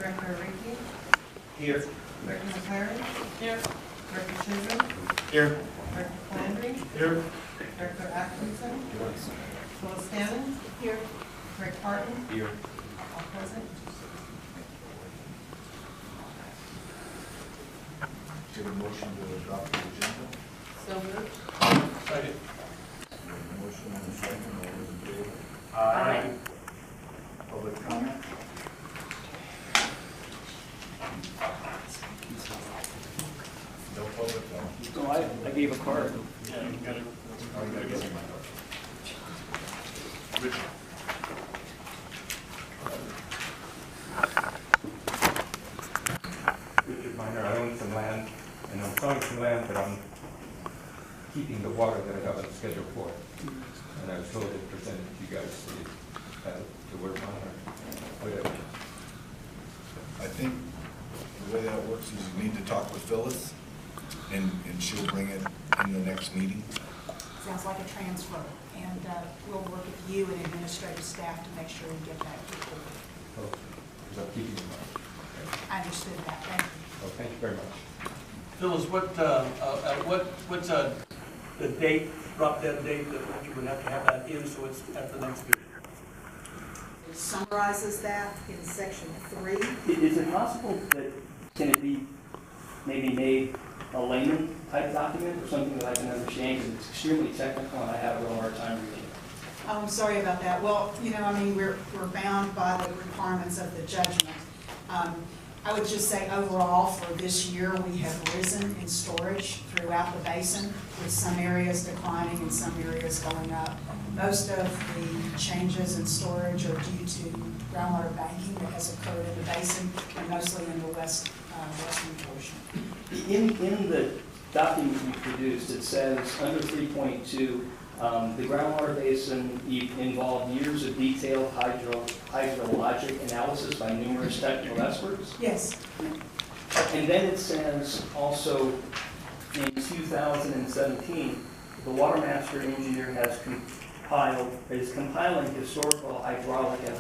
Director Ricky. Here. Director McLaren. Here. Director Chisholm. Here. Director Flandry. Here. Director Atkinson. Phyllis Cannon. Here. Greg Parton. Here. All present. Give a motion to adopt the agenda. So moved. Second. Motion and a second, all those in favor? Aye. Public comment? No public comment? No, I gave a card. Yeah, you got it. Oh, you gotta get him. Richard? Richard Miner, I own some land, and I'm selling some land, but I'm keeping the water that I have on the schedule for. And I was told to present it to you guys, so you have the word on or whatever. I think the way that works is you need to talk with Phyllis, and she'll bring it in the next meeting. Sounds like a transfer, and we'll work with you and administrative staff to make sure we get that recorded. Oh, because I'm keeping the money. Okay. I understood that, thank you. Oh, thank you very much. Phyllis, what's the date, drop dead date that you would have to have that in so it's at the next meeting? It summarizes that in section 3. Is it possible that, can it be maybe made a layman type document or something that I can understand, because it's extremely technical and I have a real hard time reading it? Oh, I'm sorry about that. Well, you know, I mean, we're bound by the requirements of the judgment. I would just say overall for this year, we have risen in storage throughout the basin, with some areas declining and some areas going up. Most of the changes in storage are due to groundwater banking that has occurred in the basin, and mostly in the western portion. In the document you produced, it says under 3.2, the groundwater basin involved years of detailed hydrologic analysis by numerous technical experts. Yes. And then it says also in 2017, the Watermaster engineer is compiling historical hydraulic and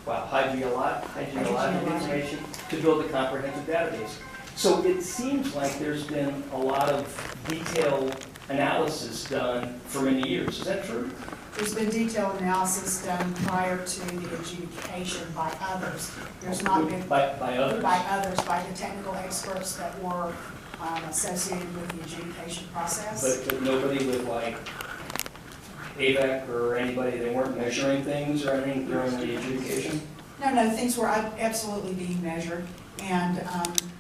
hydrologic information to build a comprehensive database. So it seems like there's been a lot of detailed analysis done for many years. Is that true? There's been detailed analysis done prior to the adjudication by others. There's not been By others? by the technical experts that were associated with the adjudication process. But nobody with like AVEC or anybody, they weren't measuring things or anything during the adjudication? No, things were absolutely being measured, and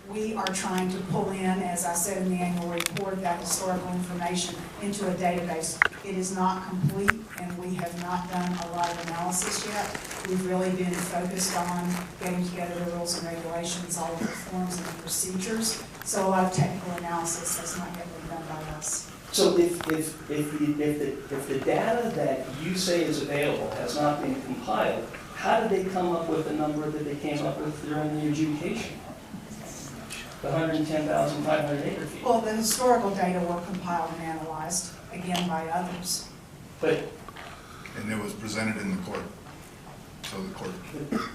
we are trying to pull in, as I said in the annual report, that historical information into a database. It is not complete, and we have not done a lot of analysis yet. We've really been focused on getting together the rules and regulations, all of the forms and the procedures, so a lot of technical analysis has not yet been done by us. So if the data that you say is available has not been compiled, how did they come up with the number that they came up with during the adjudication? The 110,500 acre feet. Well, the historical data were compiled and analyzed, again, by others. And it was presented in the court. So the court,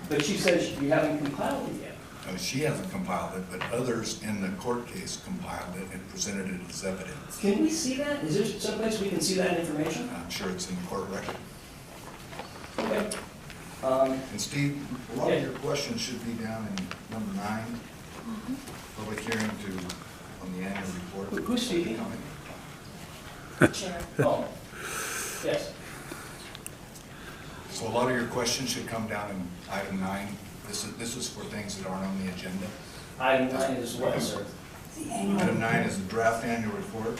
But she says you haven't compiled it yet. she hasn't compiled it, but others in the court case compiled it and presented it as evidence. Can we see that? Is there someplace we can see that information? I'm sure it's in the court record. Okay. And Steve, a lot of your questions should be down in number 9. Public hearing on the annual report. Who's speaking? Chair. Oh, yes. So a lot of your questions should come down in item 9. This is for things that aren't on the agenda. Item 9 is what, sir? The annual Item 9 report. is the draft annual report,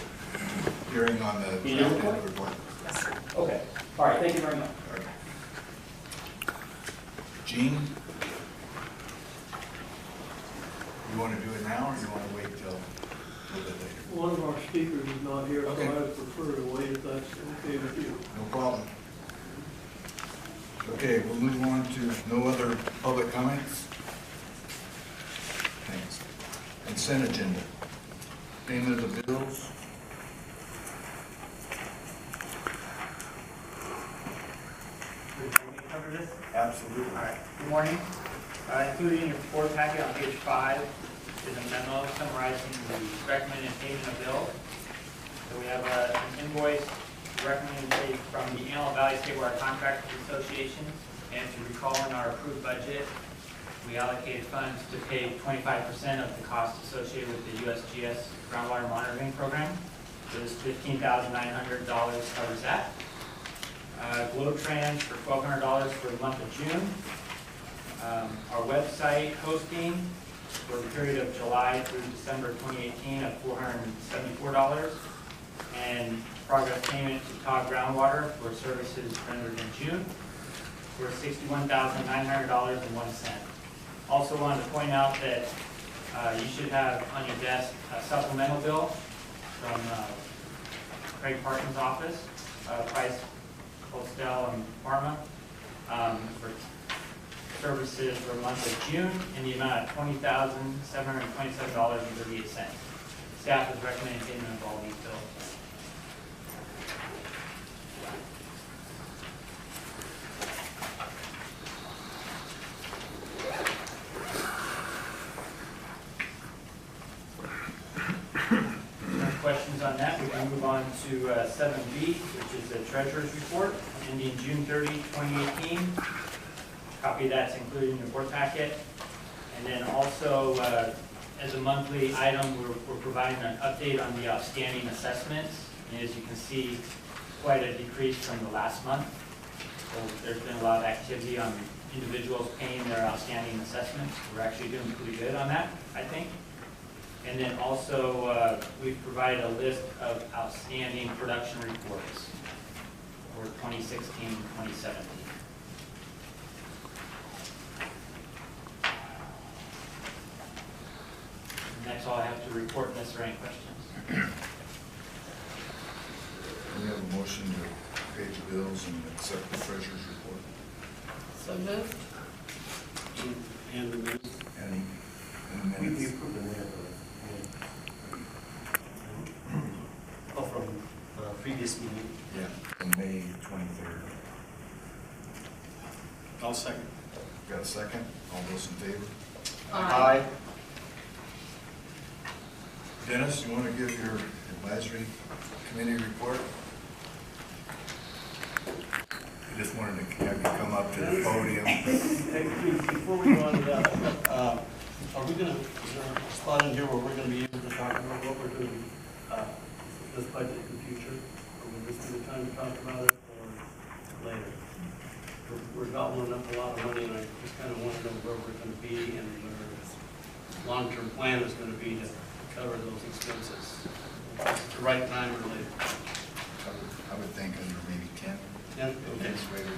hearing on the draft annual report. Yes, sir. Okay. All right, thank you very much. All right. Gene? You want to do it now, or you want to wait till a little bit later? One of our speakers is not here, so Okay. I would prefer to wait if that's okay with you. No problem. Okay, we'll move on to no other public comments. Thanks. Consent agenda. Payment of the bills. Cover this? Absolutely. All right. Good morning. Included in your board packet on page 5 is a memo summarizing the recommended payment of bills. So we have an invoice recommended paid from the Antelope Valley Statewide Contractors Association. And to recall, in our approved budget, we allocated funds to pay 25% of the cost associated with the USGS groundwater monitoring program. So this $15,900 covers that. GlowTrans for $1,200 for the month of June. Our website hosting for the period of July through December 2018 of $474. And progress payment to Todd Groundwater for services rendered in June for $61,900.01. Also wanted to point out that you should have on your desk a supplemental bill from Craig Parkin's office, Price, Postel, and Parma, for services for the month of June in the amount of $20,727.38. Staff is recommending payment of all these bills. Questions on that? We can move on to 7B, which is the treasurer's report ending June 30, 2018. Copy of that's included in your board packet. And then also, as a monthly item, we're providing an update on the outstanding assessments. And as you can see, quite a decrease from the last month. So there's been a lot of activity on individuals paying their outstanding assessments. We're actually doing pretty good on that, I think. And then also, we've provided a list of outstanding production reports for 2016 and 2017. And that's all I have to report unless there are any questions. We have a motion to pay the bills and accept the treasurer's report. So moved. And the minutes. Any We minutes? approved the minutes. Oh, from previous meeting. Yeah, from May 23rd. I'll second. Got a second? All those in favor? Aye. Dennis, you want to give your advisory committee report? I just wanted to have you come up to the podium. Before we go on to that, are we gonna, is there a spot in here where we're gonna be able to talk about what we're doing, this budget in the future? Or will this be the time to talk about it, or later? We're gobbling up a lot of money, and I just kind of want to know where we're gonna be and where our long-term plan is gonna be to cover those expenses. The right time or later? I would think under maybe 10. Yeah, okay. Administrator.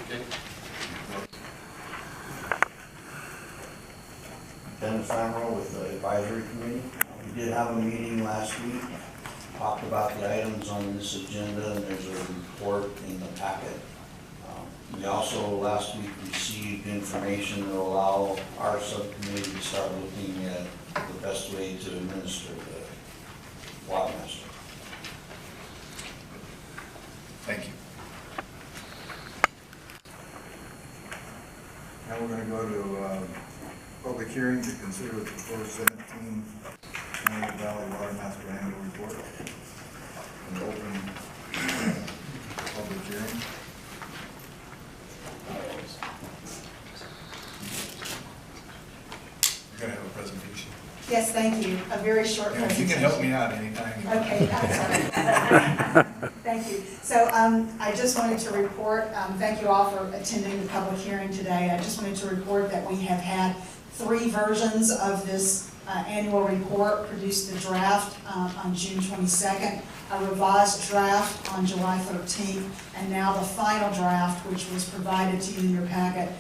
Okay. Dennis Ramrow with the advisory committee. We did have a meeting last week, talked about the items on this agenda, and there's a report in the packet. We also last week received information that will allow our subcommittee to start looking at the best way to administer the Watermaster. Thank you. Now we're going to go to public hearing to consider the proposed 17 Antelope Valley Watermaster annual report. An open public hearing. You're going to have a presentation. Yes, thank you. A very short Yeah, presentation. you can help me out anytime. Okay, I'm sorry. Thank you. So I just wanted to report, thank you all for attending the public hearing today. I just wanted to report that we have had 3 versions of this annual report, produced the draft on June 22nd, a revised draft on July 13th, and now the final draft, which was provided to you in your packet,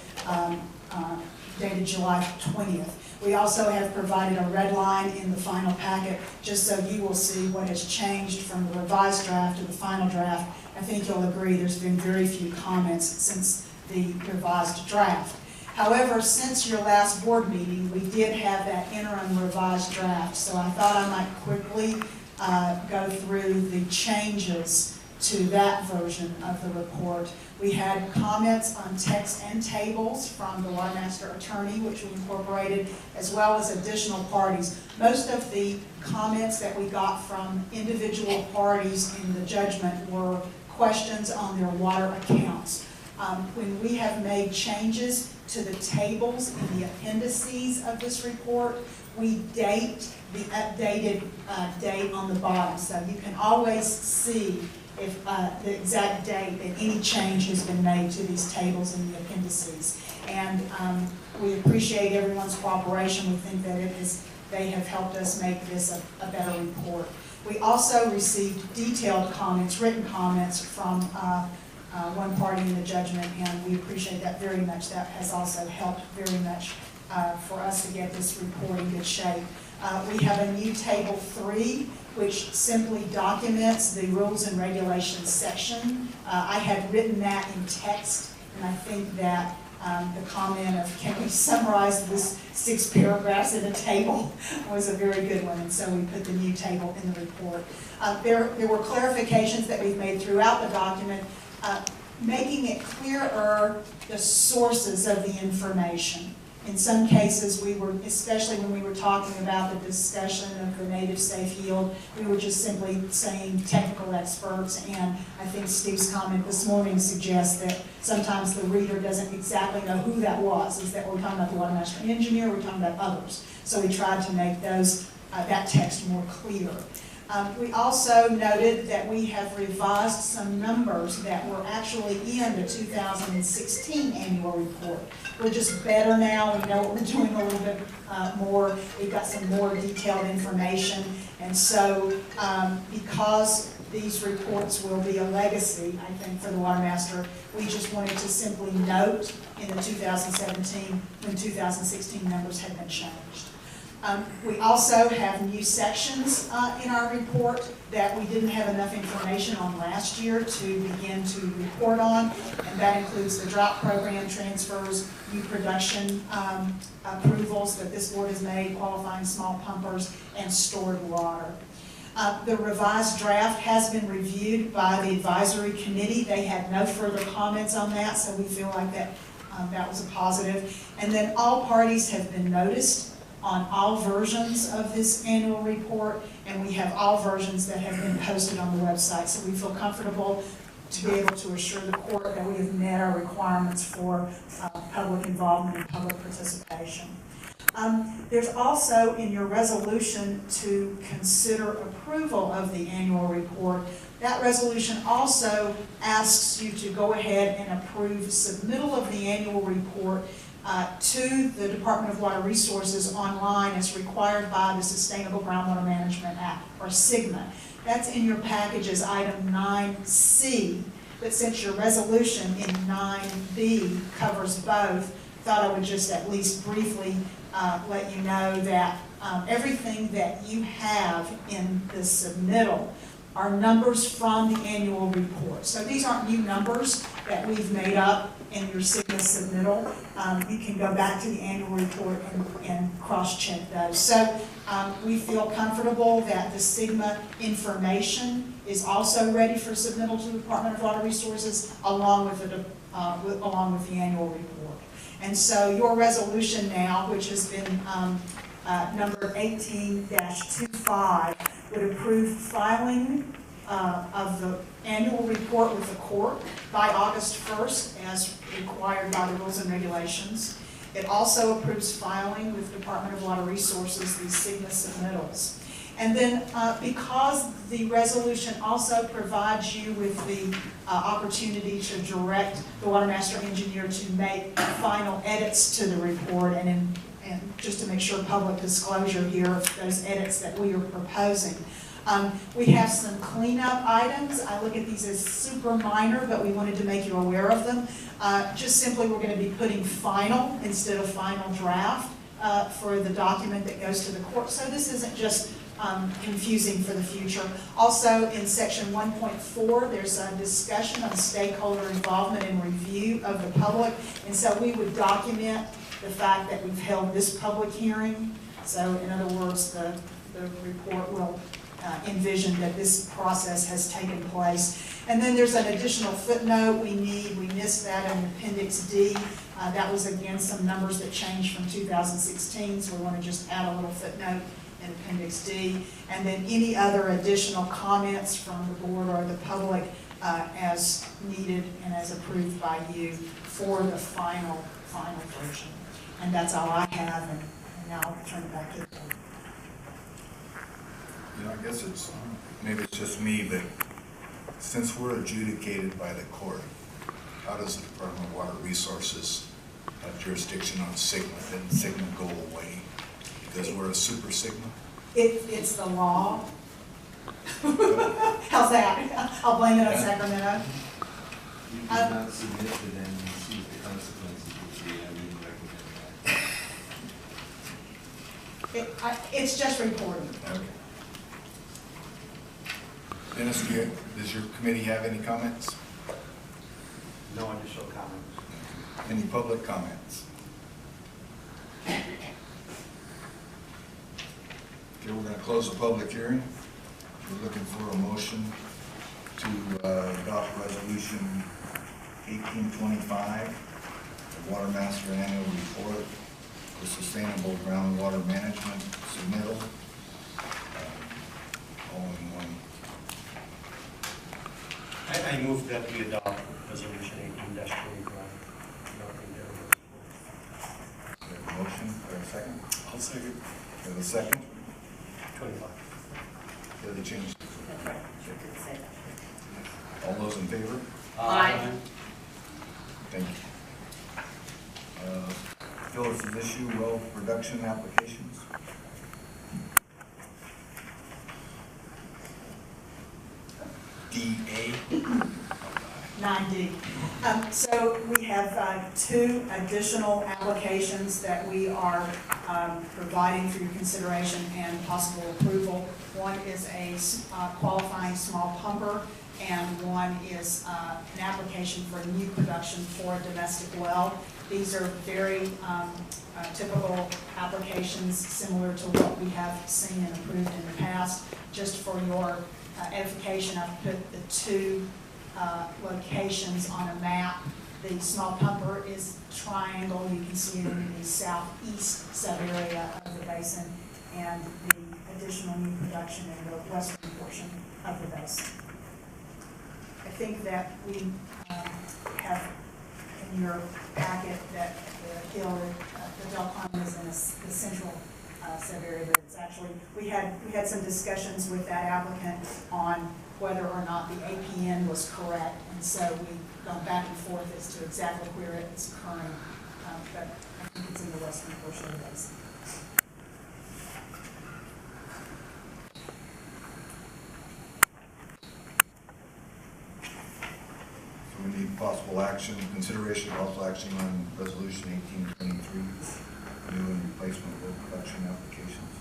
dated July 20th. We also have provided a red line in the final packet, just so you will see what has changed from the revised draft to the final draft. I think you'll agree there's been very few comments since the revised draft. However, since your last board meeting, we did have that interim revised draft, so I thought I might quickly go through the changes to that version of the report. We had comments on text and tables from the Watermaster attorney, which we incorporated, as well as additional parties. Most of the comments that we got from individual parties in the judgment were questions on their water accounts. When we have made changes to the tables in the appendices of this report, we date the updated date on the bottom. So you can always see if the exact date that any change has been made to these tables in the appendices. And we appreciate everyone's cooperation. We think that they have helped us make this a better report. We also received detailed comments, written comments from one party in the judgment, and we appreciate that very much. That has also helped very much for us to get this report in good shape. We have a new Table 3, which simply documents the rules and regulations section. I had written that in text, and I think that the comment of, can we summarize this 6 paragraphs in a table, was a very good one, and so we put the new table in the report. There were clarifications that we've made throughout the document, making it clearer the sources of the information. In some cases, we were, especially when we were talking about the discussion of the native safe yield, we were just simply saying technical experts, and I think Steve's comment this morning suggests that sometimes the reader doesn't exactly know who that was. Is that we're talking about the Watermaster engineer, we're talking about others. So we tried to make those, that text more clear. We also noted that we have revised some numbers that were actually in the 2016 annual report. We're just better now. We know what we're doing a little bit more. We've got some more detailed information. And so because these reports will be a legacy, I think, for the Watermaster, we just wanted to simply note in the 2017 when 2016 numbers had been changed. We also have new sections in our report that we didn't have enough information on last year to begin to report on, and that includes the drought program transfers, new production approvals that this board has made, qualifying small pumpers, and stored water. The revised draft has been reviewed by the advisory committee. They had no further comments on that, so we feel like that was a positive. And then all parties have been noticed on all versions of this annual report, and we have all versions that have been posted on the website. So we feel comfortable to be able to assure the court that we have met our requirements for public involvement and public participation. There's also in your resolution to consider approval of the annual report. That resolution also asks you to go ahead and approve submittal of the annual report to the Department of Water Resources online as required by the Sustainable Groundwater Management Act, or SGMA. That's in your package as item 9C, but since your resolution in 9B covers both, thought I would just at least briefly let you know that everything that you have in the submittal are numbers from the annual report. So these aren't new numbers that we've made up in your SGMA submittal. You can go back to the annual report and cross-check those. So we feel comfortable that the SGMA information is also ready for submittal to the Department of Water Resources along with the annual report. And so your resolution now, which has been number 18-25, would approve filing of the annual report with the court by August 1st as required by the rules and regulations. It also approves filing with the Department of Water Resources these SGMA submittals. And then because the resolution also provides you with the opportunity to direct the Watermaster engineer to make final edits to the report, and just to make sure public disclosure here of those edits that we are proposing. We have some cleanup items. I look at these as super minor, but we wanted to make you aware of them. Just simply, we're going to be putting final instead of final draft for the document that goes to the court. So this isn't just confusing for the future. Also, in section 1.4, there's a discussion on stakeholder involvement and review of the public. And so we would document the fact that we've held this public hearing. So in other words, the report will envisioned that this process has taken place. And then there's an additional footnote we missed that in Appendix D. That was again some numbers that changed from 2016, so we want to just add a little footnote in Appendix D. And then any other additional comments from the board or the public as needed and as approved by you for the final version. And that's all I have, and now I'll turn it back to the board. You know, I guess maybe it's just me, but since we're adjudicated by the court, how does the Department of Water Resources have jurisdiction on Sigma? Didn't Sigma go away because we're a super Sigma? It's the law. How's that? I'll blame it on Sacramento. You did not submit to them and see the consequences which they have been recommended. It's just reporting. Okay. Dennis, does your committee have any comments? No additional comments. Any public comments? Okay, we're going to close the public hearing. We're looking for a motion to adopt resolution 1825, the Watermaster Annual Report for Sustainable Groundwater Management submittal, all in one. I move that we adopt resolution 18-25. We have a motion, we have a second? I'll second. We have a second? 25. The other change? That's right, sure did say that. All those in favor? Aye. Thank you. Phyllis's issue, well production applications. DA. 9D. So we have two additional applications that we are providing for your consideration and possible approval. One is a qualifying small pumper, and one is an application for new production for a domestic well. These are very typical applications similar to what we have seen and approved in the past. Just for your edification, I've put the two locations on a map. The small pumper is triangle. You can see it in the southeast sub-area of the basin, and the additional new production in the western portion of the basin. I think that we have in your packet that the hill, the Delcon is in the central sub-area, but it's actually, we had some discussions with that applicant on whether or not the APN was correct, and so we've gone back and forth as to exactly where it's occurring, but I think it's in the western portion of the basin. So we need possible action, consideration of possible action on resolution 1823, new and replacement well production applications.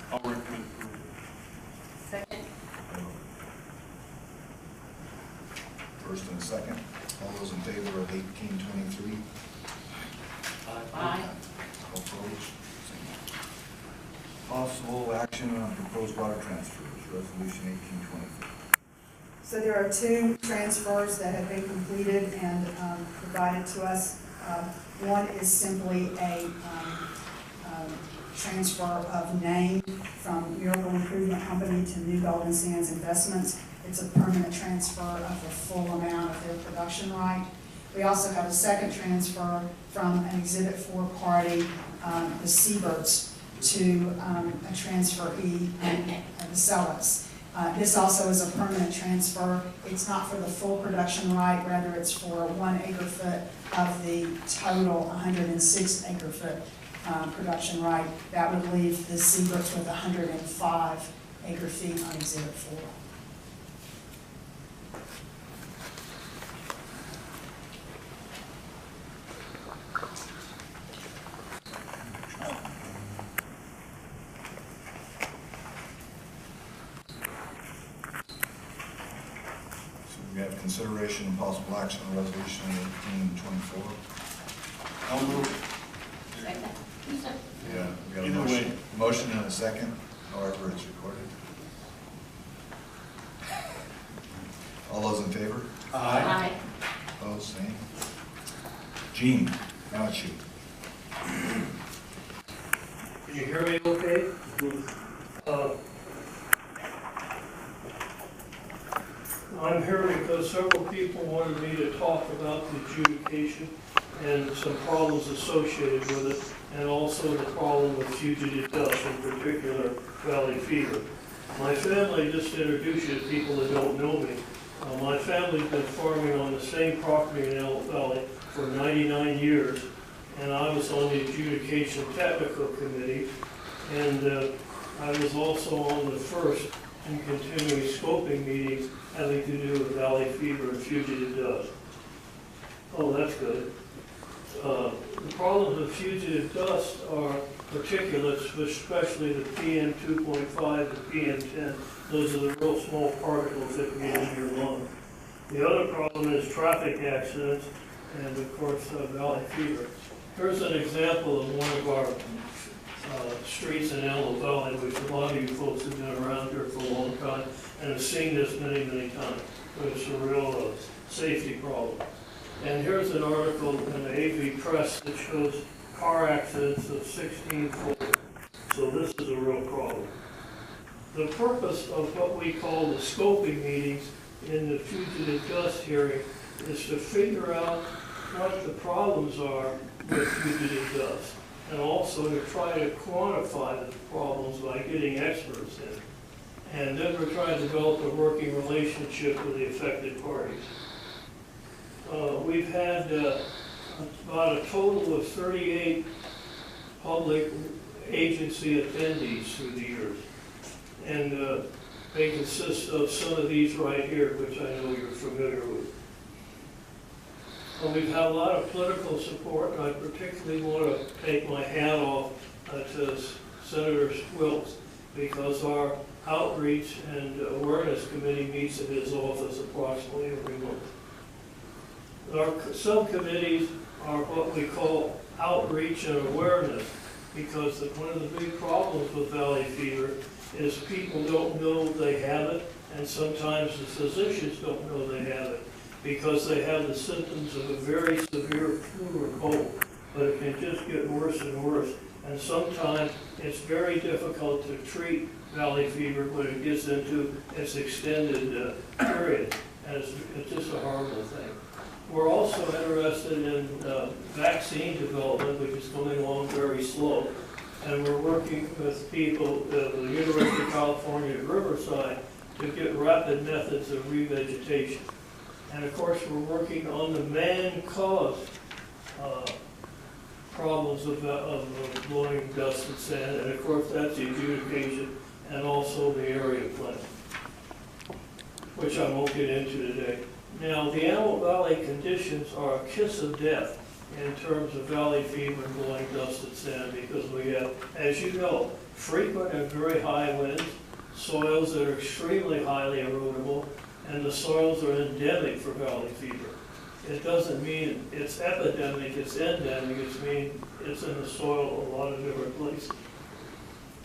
I'll recommend approval. Second. First and second. All those in favor of 1823? Aye. All opposed? Possible action on proposed water transfers, resolution 1824. So there are two transfers that have been completed and provided to us. One is simply a transfer of name from Miracle Improvement Company to New Golden Sands Investments. It's a permanent transfer of the full amount of their production right. We also have a second transfer from an Exhibit 4 party, the Seabirds, to a transferee, the Sellers. This also is a permanent transfer. It's not for the full production right, rather it's for 1 acre-foot of the total 106 acre-foot production right. That would leave the Seabirds with 105 acre-feet on Exhibit 4. We have consideration and possible action on resolution 1824. I'll move. Second. Yeah, we got a Either motion. way. second, however it's recorded. All those in favor? Aye. Opposed, same. Gene, now it's you. Can you hear me okay? I'm here because several people wanted me to talk about the adjudication and some problems associated with it, and also the problem with fugitive dust, in particular valley fever. My family, just to introduce you to people that don't know me, my family's been farming on the same property in Antelope Valley for 99 years, and I was on the adjudication technical committee, and I was also on the first and continuing scoping meetings having to do with valley fever and fugitive dust. Oh, that's good. The problems with fugitive dust are particulates, especially the PM 2.5 and PM 10. Those are the real small particles that can get into your lung. The other problem is traffic accidents and, of course, valley fever. Here's an example of one of our streets in Antelope Valley, which a lot of you folks have been around here for a long time and have seen this many, many times. But it's a real safety problem. And here's an article in the AV Press that shows car accidents of 16-fold. So this is a real problem. The purpose of what we call the scoping meetings in the fugitive dust hearing is to figure out what the problems are with fugitive dust, and also to try to quantify the problems by getting experts in. And then we're trying to develop a working relationship with the affected parties. We've had about a total of 38 public agency attendees through the years. And they consist of some of these right here, which I know you're familiar with. We've had a lot of political support, and I particularly want to take my hat off to Senator Wilkes, because our outreach and awareness committee meets at his office approximately every month. Our subcommittees are what we call outreach and awareness, because one of the big problems with valley fever is people don't know they have it, and sometimes the physicians don't know they have it, because they have the symptoms of a very severe flu or cold, but it can just get worse and worse. And sometimes it's very difficult to treat valley fever when it gets into its extended period, and it's just a horrible thing. We're also interested in vaccine development, which is coming along very slow, and we're working with people at the University of California at Riverside to get rapid methods of revegetation. And of course, we're working on the man-caused problems of blowing dust and sand, and of course, that's the adjudication and also the area plan, which I won't get into today. Now, the Antelope Valley conditions are a kiss of death in terms of valley fever and blowing dust and sand, because we have, as you know, frequent and very high winds, soils that are extremely highly erodible, and the soils are endemic for valley fever. It doesn't mean it's epidemic, it's endemic, it means it's in the soil a lot of different places.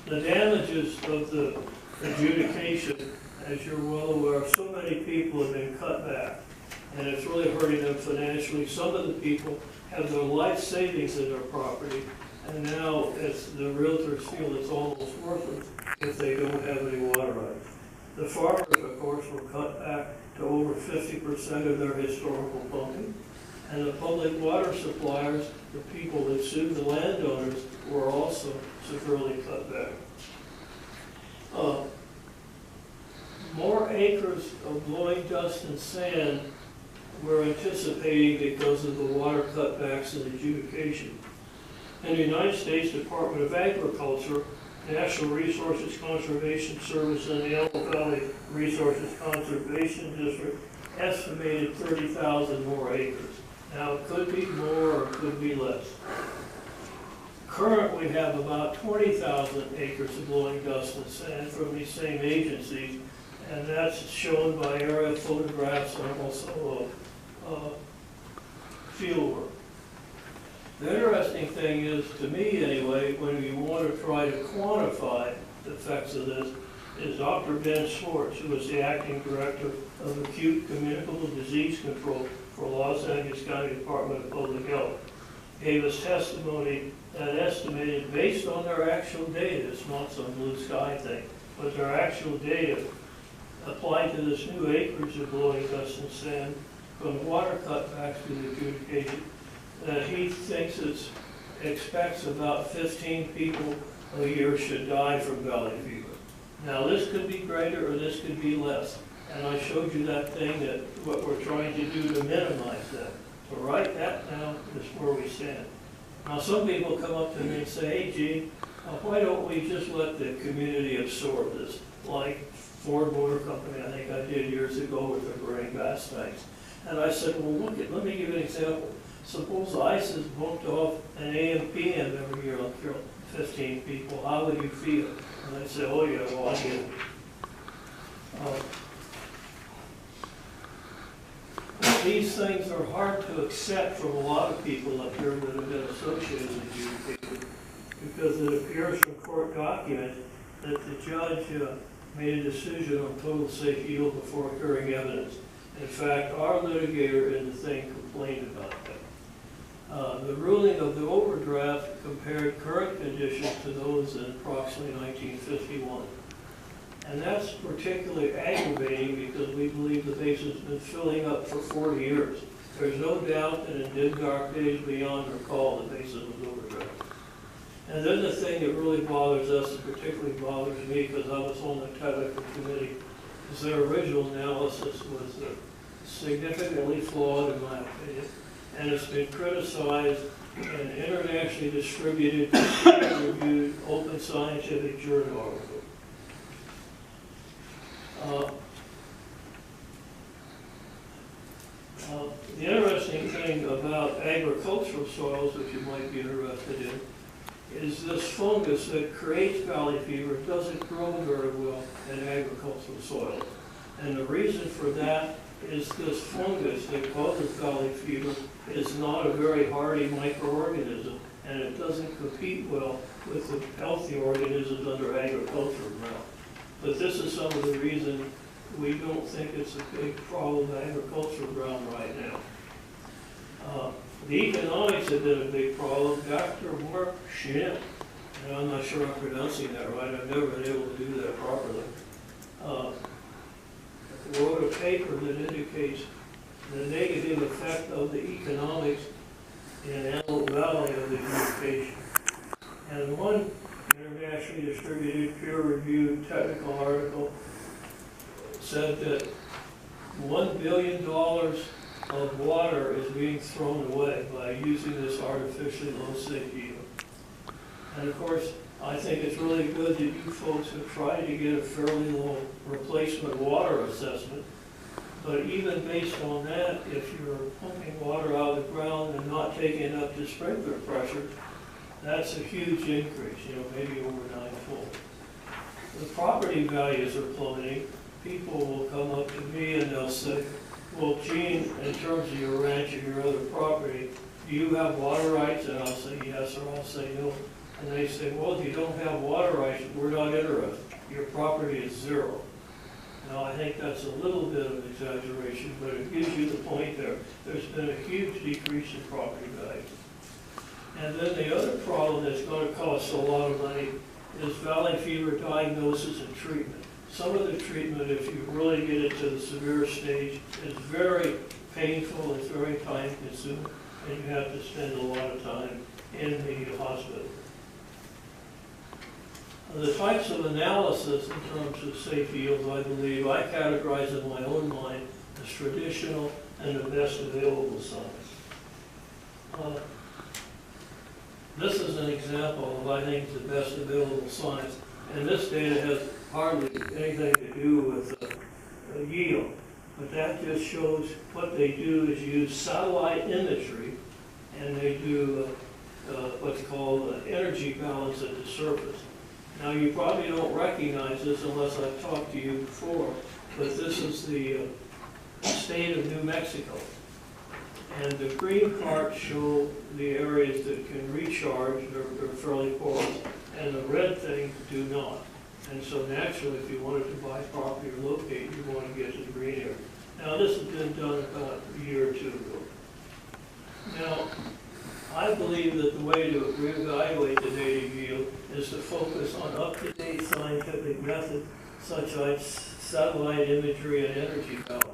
The damages of the adjudication, as you're well aware, so many people have been cut back, and it's really hurting them financially. Some of the people have their life savings in their property, and now the realtors feel it's almost worthless if they don't have any water rights. The farmers, of course, were cut back to over 50% of their historical pumping, and the public water suppliers, the people that sued the landowners, were also severely cut back. More acres of blowing dust and sand we're anticipating because of the water cutbacks and adjudication. In the United States Department of Agriculture, National Resources Conservation Service, and the Antelope Valley Resources Conservation District estimated 30,000 more acres. Now, it could be more or it could be less. Currently, we have about 20,000 acres of blowing dust and sand from these same agencies, and that's shown by aerial photographs and also field work. The interesting thing is, to me anyway, when you want to try to quantify effects of this is Dr. Ben Schwartz, who is the acting director of acute communicable disease control for Los Angeles County Department of Public Health. Gave us testimony that estimated, based on their actual data, it's not some blue sky thing, but their actual data applied to this new acreage of blowing dust and sand from water cutbacks to the adjudication, that he thinks expects about 15 people a year should die from valley fever. Now, this could be greater or this could be less. And I showed you that thing, that what we're trying to do to minimize that. So write that down is where we stand. Now, some people come up to me and say, hey, Gene, why don't we just let the community absorb this? Like Ford Motor Company, I think I did years ago with their grain gas tanks. And I said, well, let me give you an example. Suppose ICE has booked off an AM, PM every year on 15 people. How would you feel? And they say, oh, yeah, well, I get it. These things are hard to accept from a lot of people up here that have been associated with adjudication, because it appears from court documents that the judge made a decision on total safe yield before hearing evidence. In fact, our litigator in the thing complained about that. The ruling of the overdraft compared current conditions to those in approximately 1951. And that's particularly aggravating because we believe the basin's been filling up for 40 years. There's no doubt that in dim dark days beyond recall, the basin was overdrafted. And then the thing that really bothers us, and particularly bothers me because I was on the technical committee, is their original analysis was significantly flawed in my opinion. And it's been criticized in an internationally distributed, peer-reviewed, open scientific journal article. The interesting thing about agricultural soils, which you might be interested in, is this fungus that creates valley fever doesn't grow very well in agricultural soil. And the reason for that is this fungus that causes valley fever is not a very hardy microorganism, and it doesn't compete well with the healthy organisms under agricultural ground. But this is some of the reason we don't think it's a big problem in agricultural ground right now. The economics have been a big problem. Dr. Mark Schmidt, and I'm not sure I'm pronouncing that right, I've never been able to do that properly, wrote a paper that indicates the negative effect of the economics in Antelope Valley of the adjudication. And one internationally distributed, peer-reviewed technical article said that $1 billion of water is being thrown away by using this artificially low safe yield. And of course, I think it's really good that you folks have tried to get a fairly low replacement water assessment. But even based on that, if you're pumping water out of the ground and not taking up to sprinkler pressure, that's a huge increase, maybe over 9-fold. The property values are plummeting. People will come up to me and they'll say, well, Gene, in terms of your ranch and your other property, do you have water rights? And I'll say yes, or I'll say no. And they say, well, if you don't have water rights, we're not interested. Your property is zero. Now, I think that's a little bit of exaggeration, but it gives you the point there. There's been a huge decrease in property values. And then the other problem that's going to cost a lot of money is valley fever diagnosis and treatment. Some of the treatment, if you really get it to the severe stage, is very painful, it's very time consuming, and you have to spend a lot of time in the hospital. The types of analysis in terms of safe yields, I believe, I categorize in my own mind as traditional and the best available science. This is an example of, I think, the best available science, and this data has hardly anything to do with yield, but that just shows what they do is use satellite imagery, and they do what's called energy balance at the surface. Now, you probably don't recognize this unless I've talked to you before, but this is the state of New Mexico. And the green parts show the areas that can recharge, they're fairly porous, and the red things do not. And so naturally, if you wanted to buy property or locate, you want to get to the green area. Now, this has been done about a year or two ago. Now, I believe that the way to reevaluate the native yield is to focus on up-to-date scientific methods such as satellite imagery and energy balance.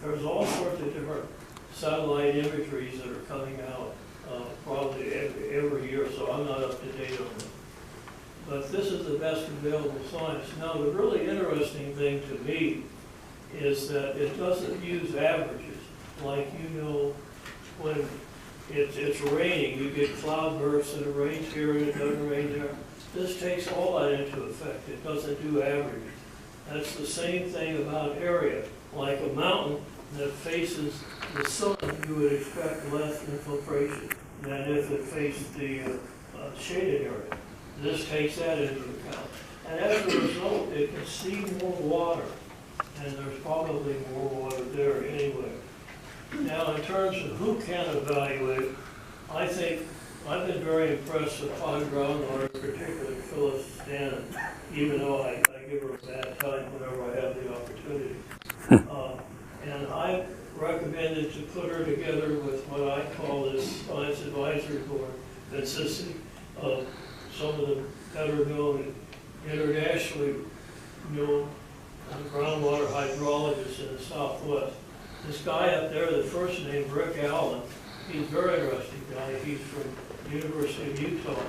There's all sorts of different satellite imageries that are coming out probably every year, so I'm not up to date on them. But this is the best available science. Now, the really interesting thing to me is that it doesn't use averages. Like, you know, when it's raining, you get cloud bursts and it rains here and it doesn't rain there. This takes all that into effect. It doesn't do averages. That's the same thing about area. Like a mountain that faces the sun, you would expect less infiltration than if it faced the shaded area. This takes that into account. And as a result, it can see more water, and there's probably more water there anyway. Now, in terms of who can evaluate, I think I've been very impressed with Todd Groundwater, particularly Phyllis Stanton, even though I give her a bad time whenever I have the opportunity. And I recommended to put her together with what I call this Science Advisory Board, consisting of some of the better known, internationally known groundwater hydrologists in the Southwest. This guy up there, the first name, Rick Allen, he's a very interesting guy. He's from the University of Utah.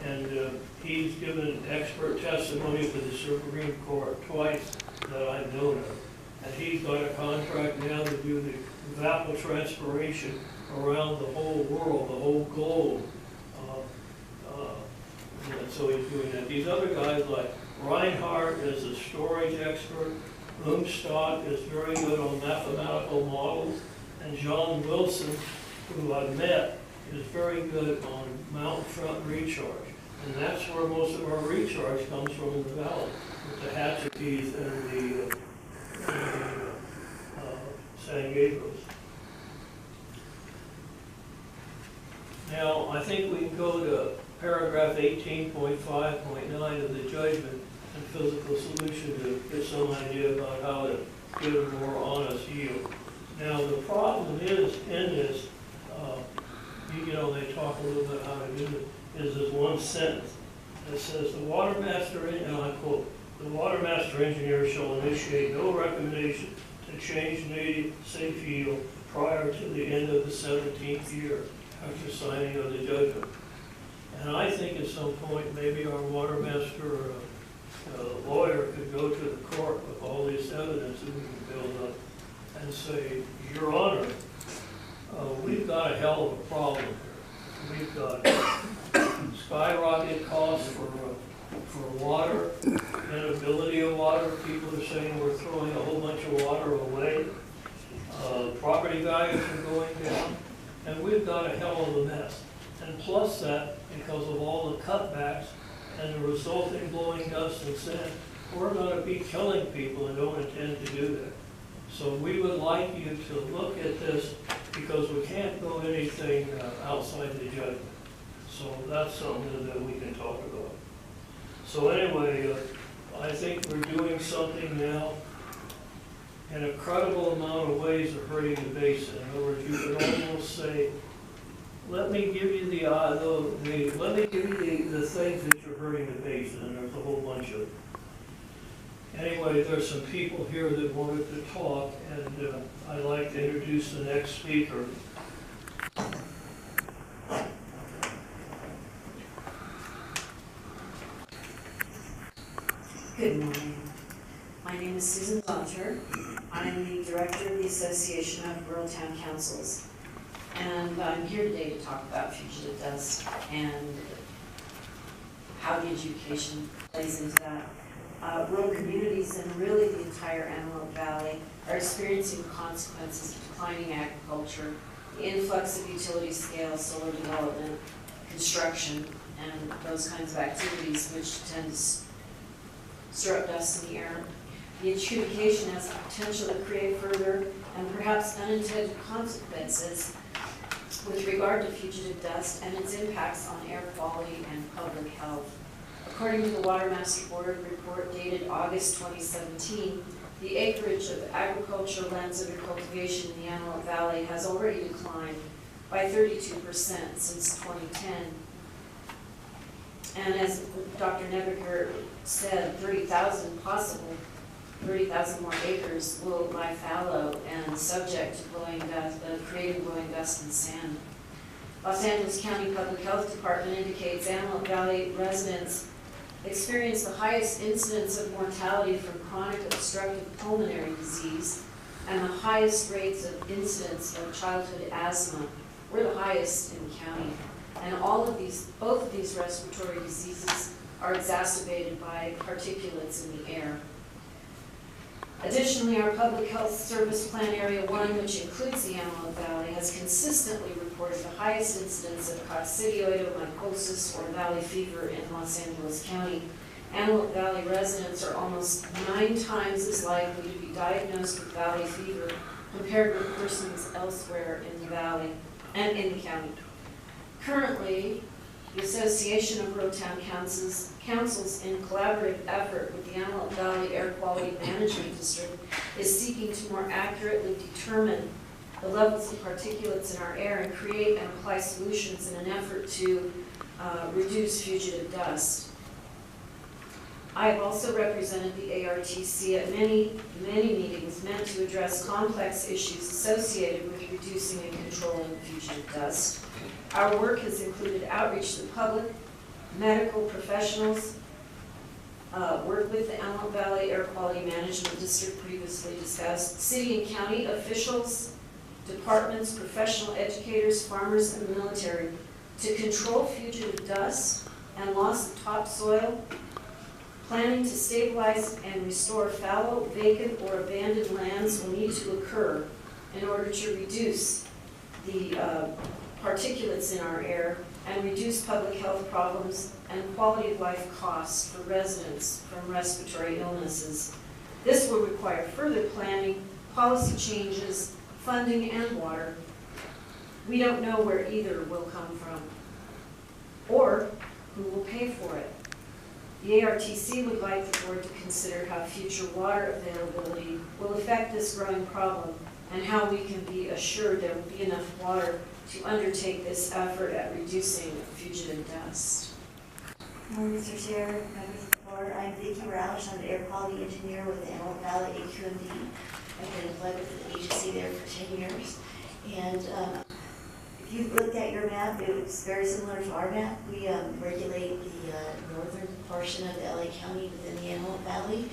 And he's given expert testimony for the Supreme Court twice that I've known of. And he's got a contract now to do the evapotranspiration around the whole world, the whole globe. And so he's doing that. These other guys like Reinhardt is a storage expert. Umstadt is very good on mathematical models. And John Wilson, who I've met, is very good on mountain front recharge. And that's where most of our recharge comes from in the valley, with the Hatchekees and the San Gabriels. Now, I think we can go to paragraph 18.5.9 of the judgment and physical solution to get some idea about how to get a more honest yield. Now, the problem is in this, you know, they talk a little bit how to do it, is this one sentence that says, the Watermaster, and I quote, the Watermaster engineer shall initiate no recommendation to change native safe yield prior to the end of the 17th year after signing of the judgment. And I think at some point, maybe our Watermaster lawyer could go to the court with all this evidence that we can build up and say, Your Honor, we've got a hell of a problem here. We've got skyrocket costs for water, inability of water. People are saying we're throwing a whole bunch of water away. Property values are going down, and we've got a hell of a mess. And plus that, because of all the cutbacks and the resulting blowing dust and sand, we're going to be killing people and don't intend to do that. So we would like you to look at this, because we can't go anything outside the judgment. So that's something that we can talk about. So anyway, I think we're doing something now in a credible amount of ways of hurting the basin. In other words, you could almost say, let me give you the things that you're hurting the basin, and there's a whole bunch of them. Anyway, there's some people here that wanted to talk, and I'd like to introduce the next speaker. Good morning. My name is Susan Bunter. I'm the director of the Association of Rural Town Councils. And I'm here today to talk about fugitive dust and how the adjudication plays into that. Rural communities and really the entire Antelope Valley are experiencing the consequences of declining agriculture, the influx of utility scale solar development, construction, and those kinds of activities which tend to stir up dust in the air. The adjudication has the potential to create further and perhaps unintended consequences with regard to fugitive dust and its impacts on air quality and public health. According to the Watermaster Board report dated August 2017, the acreage of agricultural lands under cultivation in the Antelope Valley has already declined by 32% since 2010. And as Dr. Nebeker said, 30,000 more acres will lie fallow and subject to blowing dust, creating blowing dust and sand. Los Angeles County Public Health Department indicates Antelope Valley residents experience the highest incidence of mortality from chronic obstructive pulmonary disease and the highest rates of incidence of childhood asthma. We're the highest in the county. And both of these respiratory diseases are exacerbated by particulates in the air. Additionally, our Public Health Service Plan Area 1, which includes the Antelope Valley, has consistently reported the highest incidence of coccidioidomycosis or valley fever in Los Angeles County. Antelope Valley residents are almost 9 times as likely to be diagnosed with valley fever compared with persons elsewhere in the valley and in the county. Currently, the Association of Rural Town Councils, in collaborative effort with the Antelope Valley Air Quality Management District, is seeking to more accurately determine the levels of particulates in our air and create and apply solutions in an effort to reduce fugitive dust. I have also represented the ARTC at many meetings meant to address complex issues associated with reducing and controlling fugitive dust. Our work has included outreach to the public, medical professionals, work with the Antelope Valley Air Quality Management District previously discussed, city and county officials, departments, professional educators, farmers, and the military to control fugitive dust and loss of topsoil, planning to stabilize and restore fallow, vacant, or abandoned lands will need to occur in order to reduce the particulates in our air and reduce public health problems and quality of life costs for residents from respiratory illnesses. This will require further planning, policy changes, funding, and water. We don't know where either will come from or who will pay for it. The ARTC would like the board to consider how future water availability will affect this growing problem and how we can be assured there will be enough water to undertake this effort at reducing fugitive dust. Morning, Mr. Chair, members of the board. I'm Vicki Roush. I'm an air quality engineer with the Antelope Valley AQMD. I've been employed with the agency there for 10 years. And if you looked at your map, it's very similar to our map. We regulate the northern portion of the LA County within the Antelope Valley,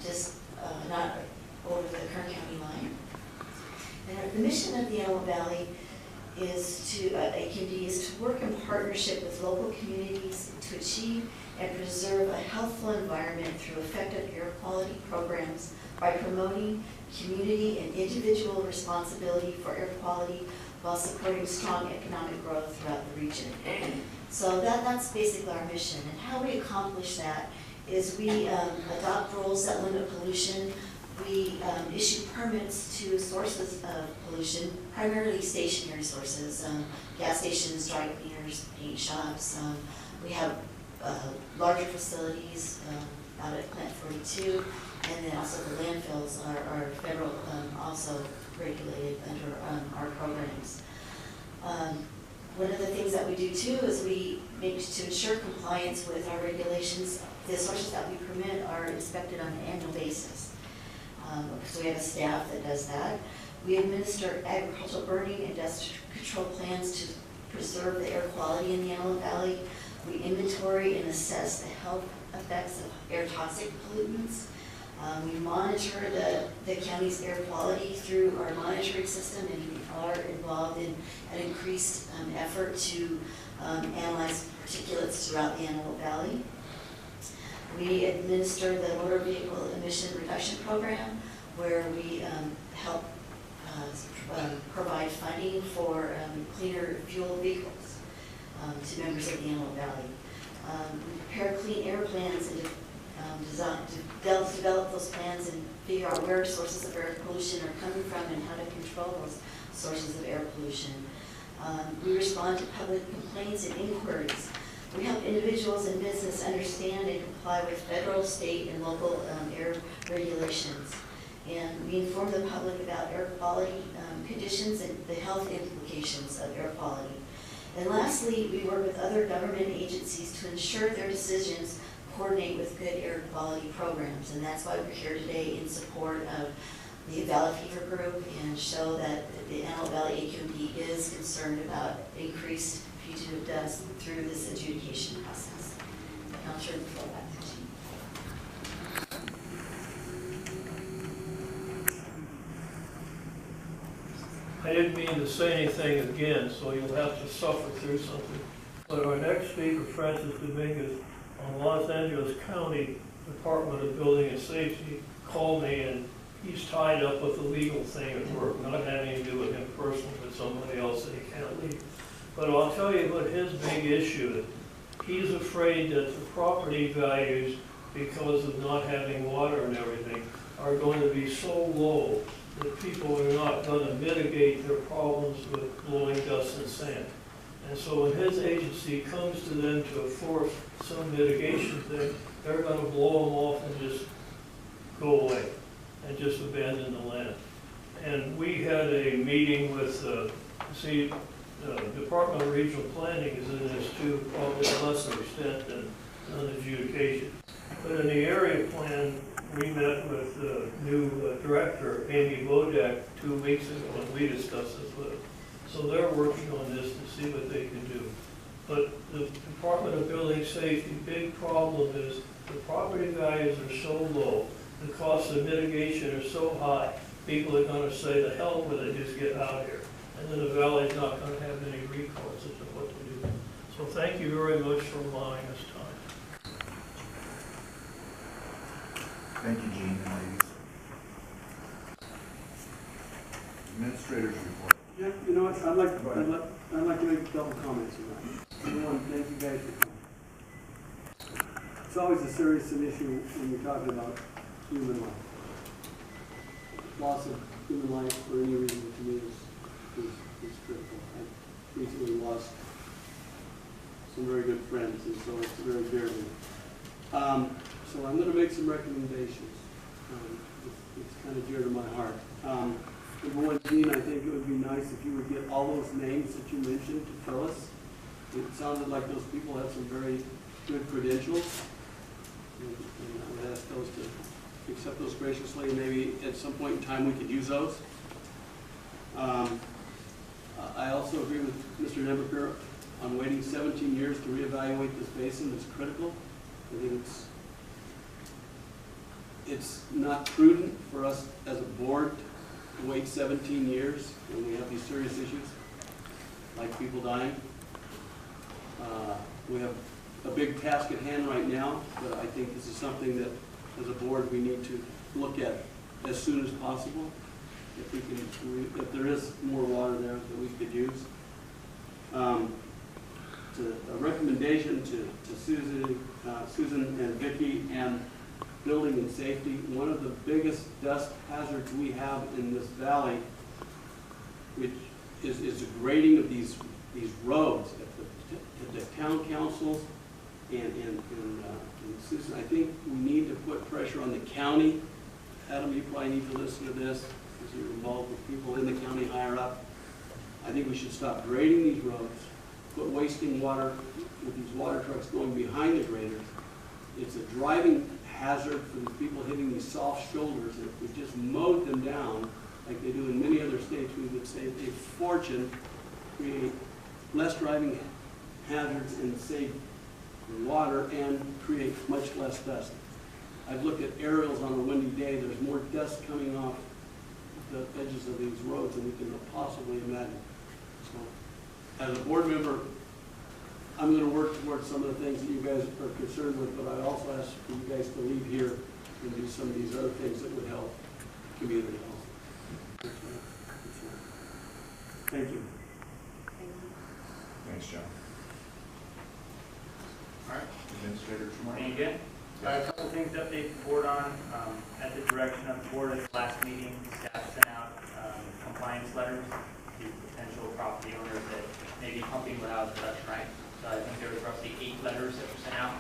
just not over the Kern County line. And the mission of the Antelope Valley AQMD is to work in partnership with local communities to achieve and preserve a healthful environment through effective air quality programs by promoting community and individual responsibility for air quality while supporting strong economic growth throughout the region. So that's basically our mission. And how we accomplish that is we adopt rules that limit pollution. We issue permits to sources of pollution, primarily stationary sources, gas stations, dry cleaners, paint shops. We have larger facilities out at Plant 42, and then also the landfills are federal, also regulated under our programs. One of the things that we do too is we make to ensure compliance with our regulations. The sources that we permit are inspected on an annual basis. So we have a staff that does that. We administer agricultural burning and dust control plans to preserve the air quality in the Antelope Valley. We inventory and assess the health effects of air toxic pollutants. We monitor the county's air quality through our monitoring system, and we are involved in an increased effort to analyze particulates throughout the Antelope Valley. We administer the motor vehicle emission reduction program, where we help provide funding for cleaner fuel vehicles to members of the Antelope Valley. We prepare clean air plans and develop those plans and figure out where sources of air pollution are coming from and how to control those sources of air pollution. We respond to public complaints and inquiries We help individuals and business understand and comply with federal, state, and local air regulations. And we inform the public about air quality conditions and the health implications of air quality. And lastly, we work with other government agencies to ensure their decisions coordinate with good air quality programs. And that's why we're here today in support of the Valley Fever Group and show that the Antelope Valley AQMD is concerned about increased fugitive dust through this adjudication process. And I'll turn the floor back to you. I didn't mean to say anything again, so you'll have to suffer through something. But our next speaker, Francis Dominguez, on Los Angeles County Department of Building and Safety, called me, and he's tied up with a legal thing at work, not having to do with him personally, but somebody else that he can't leave. But I'll tell you what his big issue is. He's afraid that the property values, because of not having water and everything, are going to be so low that people are not going to mitigate their problems with blowing dust and sand. And so when his agency comes to them to enforce some mitigation thing, they're going to blow them off and just go away and just abandon the land. And we had a meeting with, Department of Regional Planning is in this too, probably to a lesser extent than adjudication. But in the area plan, we met with the new director, Amy Bodak, 2 weeks ago, and we discussed this with them. So they're working on this to see what they can do. But the Department of Building Safety, big problem is the property values are so low, the costs of mitigation are so high, people are going to say, the hell with it, just get out of here. And then the valley's not going to have any recourse as to what to do. So thank you very much for allowing us time. Thank you, Gene and ladies. Administrator's report. Yeah, you know what, I'd like to make a couple comments tonight. Number one, thank you guys for coming. It's always a serious issue when you're talking about human life. Loss of human life for any reason to me is critical. I recently lost some very good friends, and so it's very dear to me. So I'm going to make some recommendations. It's kind of dear to my heart. Number one, Gene, I think it would be nice if you would get all those names that you mentioned to Phyllis. It sounded like those people had some very good credentials. And I would ask those to accept those graciously, and maybe at some point in time we could use those. I also agree with Mr. Nebeker on waiting 17 years to reevaluate this basin. It's critical. I think it's not prudent for us as a board to wait 17 years when we have these serious issues, like people dying. We have a big task at hand right now, but I think this is something that, as a board, we need to look at as soon as possible. If we can, if there is more water there that we could use. A recommendation to Susan and Vicki and Building and Safety. One of the biggest dust hazards we have in this valley, which is the grading of these roads. At the town councils and Susan, I think we need to put pressure on the county. Adam, you probably need to listen to this because you're involved with people in the county higher up. I think we should stop grading these roads, quit wasting water with these water trucks going behind the graders. It's a driving hazard for these people hitting these soft shoulders. And if we just mowed them down like they do in many other states, we would save a fortune, create less driving hazards and save water and create much less dust. I've looked at aerials on a windy day. There's more dust coming off the edges of these roads than we can possibly imagine. So, as a board member, I'm going to work towards some of the things that you guys are concerned with, but I also ask for you guys to leave here and do some of these other things that would help the community health. Thank you. Thanks, John. All right. Administrator's report. Any good? A couple things to update the board on. At the direction of the board at the last meeting, staff sent out compliance letters to potential property owners that may be pumping without production rights. I think there was roughly 8 letters that were sent out.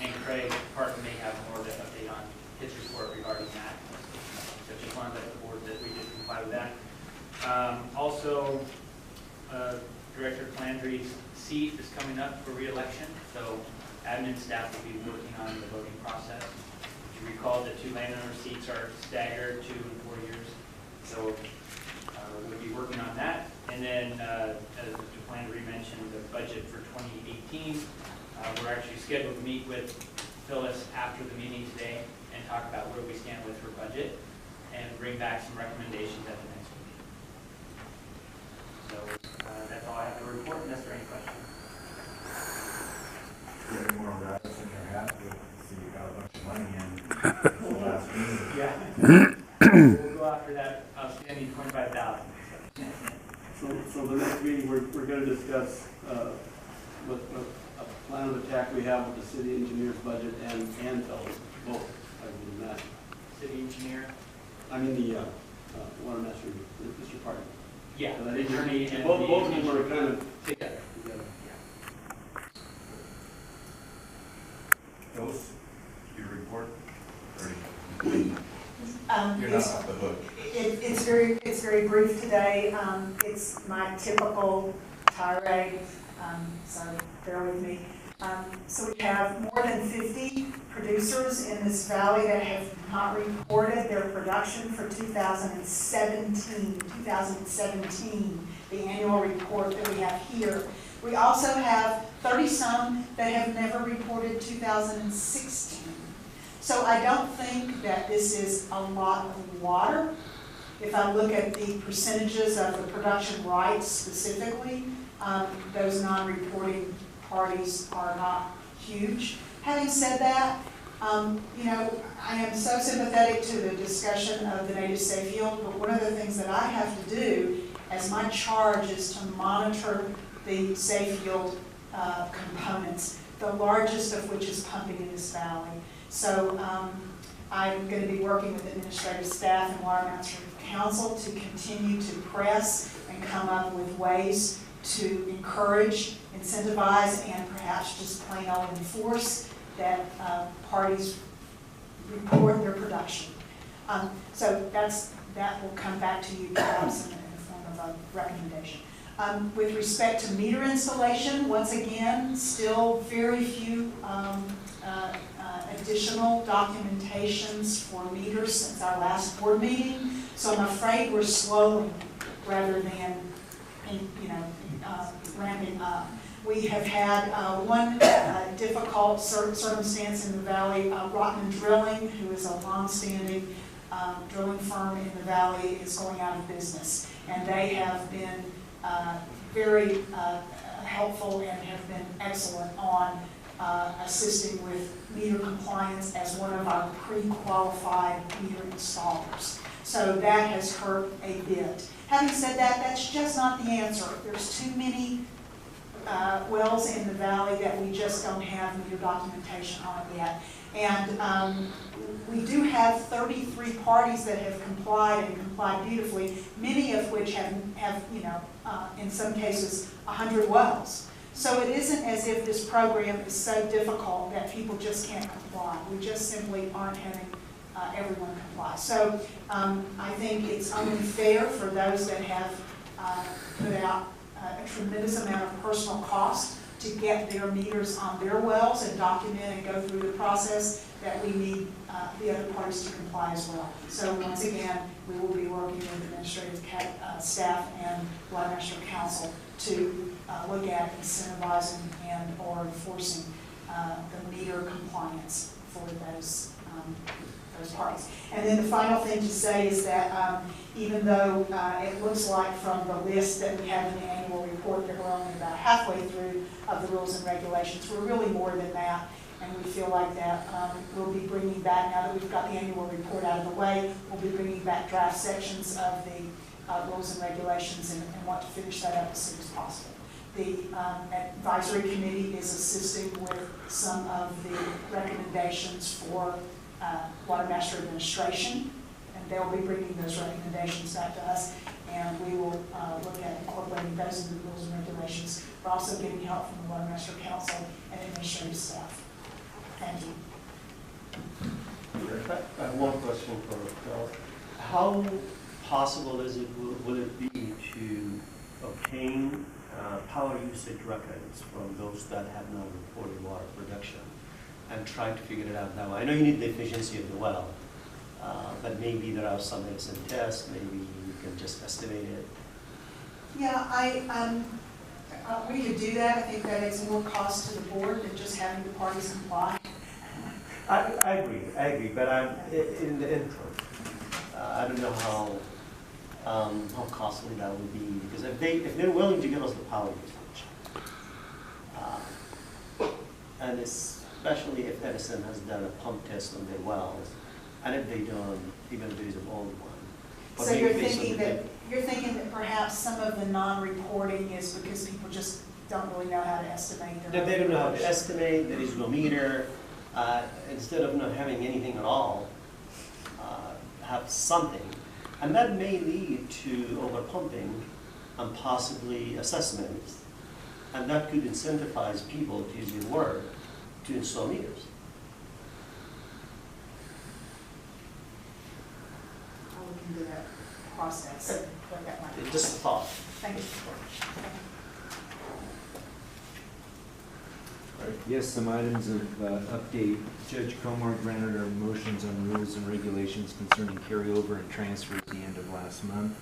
And Craig Parton may have more to update on his report regarding that. So just wanted to let the board that we did comply with that. Also, Director Flandry's seat is coming up for re-election, so admin staff will be working on the voting process. If you recall, the 2 landowner seats are staggered 2 and 4 years, so we'll be working on that. And then, as Mr. Flandry mentioned, the budget for 2018, we're actually scheduled to meet with Phyllis after the meeting today and talk about where we stand with her budget and bring back some recommendations at the next meeting. So that's all I have to report, unless there are any questions. Getting more rabbits in your hat, so you got a bunch of money in the last meeting. Yeah. We'll go after that outstanding 25,000. So the next meeting, we're going to discuss what a plan of attack we have with the city engineer's budget and both, I would imagine. City engineer? I mean the Watermaster, Mr. Parton. Yeah, So the that attorney and both the of them are engineer. kind of together. Phyllis, your report? You're not Yes. off the hook. It's very brief today. It's my typical tirade, so bear with me. So we have more than 50 producers in this valley that have not reported their production for 2017, the annual report that we have here. We also have 30-some that have never reported 2016. So I don't think that this is a lot of water. If I look at the percentages of the production rights specifically, those non-reporting parties are not huge. Having said that, you know, I am so sympathetic to the discussion of the native safe yield, but one of the things that I have to do as my charge is to monitor the safe yield components, the largest of which is pumping in this valley. So I'm going to be working with administrative staff and Watermaster Council to continue to press and come up with ways to encourage, incentivize, and perhaps just plain old enforce that parties report their production. So that will come back to you perhaps in the form of a recommendation. With respect to meter installation, once again, still very few additional documentations for meters since our last board meeting. So I'm afraid we're slowing rather than, ramping up. We have had one difficult circumstance in the valley. Rotten Drilling, who is a long-standing drilling firm in the valley, is going out of business. And they have been very helpful and have been excellent on assisting with meter compliance as one of our pre-qualified meter installers. So that has hurt a bit. Having said that, that's just not the answer. There's too many wells in the valley that we just don't have meter documentation on yet. And we do have 33 parties that have complied and complied beautifully, many of which have in some cases, 100 wells. So it isn't as if this program is so difficult that people just can't comply. We just simply aren't having everyone comply. So I think it's only fair for those that have put out a tremendous amount of personal cost to get their meters on their wells and document and go through the process, that we need the other parties to comply as well. So once again, we will be working with administrative staff and Watermaster Council to look at incentivizing and or enforcing the meter compliance for those parties. And then the final thing to say is that even though it looks like from the list that we have in the annual report that we're only about halfway through of the rules and regulations, we're really more than that. And we feel like that we'll be bringing back, now that we've got the annual report out of the way, we'll be bringing back draft sections of the rules and regulations and want to finish that up as soon as possible. The advisory committee is assisting with some of the recommendations for Watermaster administration and they'll be bringing those recommendations back to us, and we will look at incorporating those into the rules and regulations. We're also getting help from the Watermaster Council and administrative staff. Thank you. I have one question for Phil. How possible is it, will it be to obtain power usage records from those that have not reported water production and try to figure it out that way? I know you need the efficiency of the well, but maybe there are some innocent tests, maybe you can just estimate it. Yeah, we could do that. I think that it's more cost to the board than just having the parties comply. I agree, but in the interim, I don't know how costly that would be, because if they're willing to give us the power usage, and especially if Edison has done a pump test on their wells, and if they don't, even if there is an old one. But So maybe you're based on thinking that perhaps some of the non-reporting is because people just don't really know how to estimate their. They don't know how to estimate, there is no meter. Instead of not having anything at all, have something. And that may lead to overpumping and possibly assessments. And that could incentivize people, to use your word, to install meters. I'll look into that process, what that might be. It's just a thought. Thank you. Yes, some items of update. Judge Comar granted our motions on rules and regulations concerning carryover and transfer at the end of last month.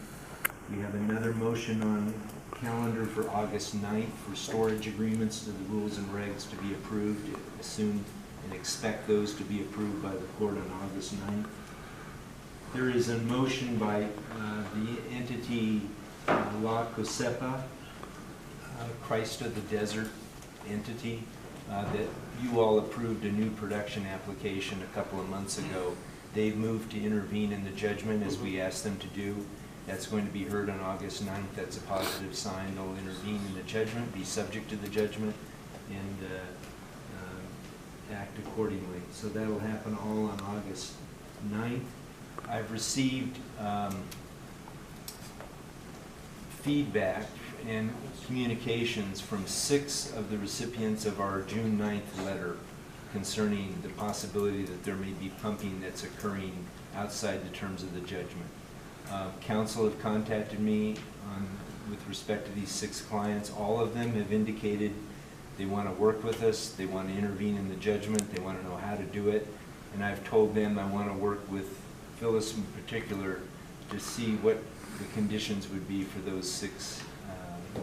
We have another motion on calendar for August 9th for storage agreements to the rules and regs to be approved. Assume and expect those to be approved by the court on August 9th. There is a motion by the entity La Cosepa, Christ of the Desert entity, that you all approved a new production application a couple of months ago. They've moved to intervene in the judgment as we asked them to do. That's going to be heard on August 9th. That's a positive sign. They'll intervene in the judgment, be subject to the judgment, and act accordingly. So that'll happen all on August 9th. I've received feedback and communications from 6 of the recipients of our June 9th letter concerning the possibility that there may be pumping that's occurring outside the terms of the judgment. Council have contacted me with respect to these 6 clients. All of them have indicated they want to work with us, they want to intervene in the judgment, they want to know how to do it, and I've told them I want to work with Phyllis in particular to see what the conditions would be for those 6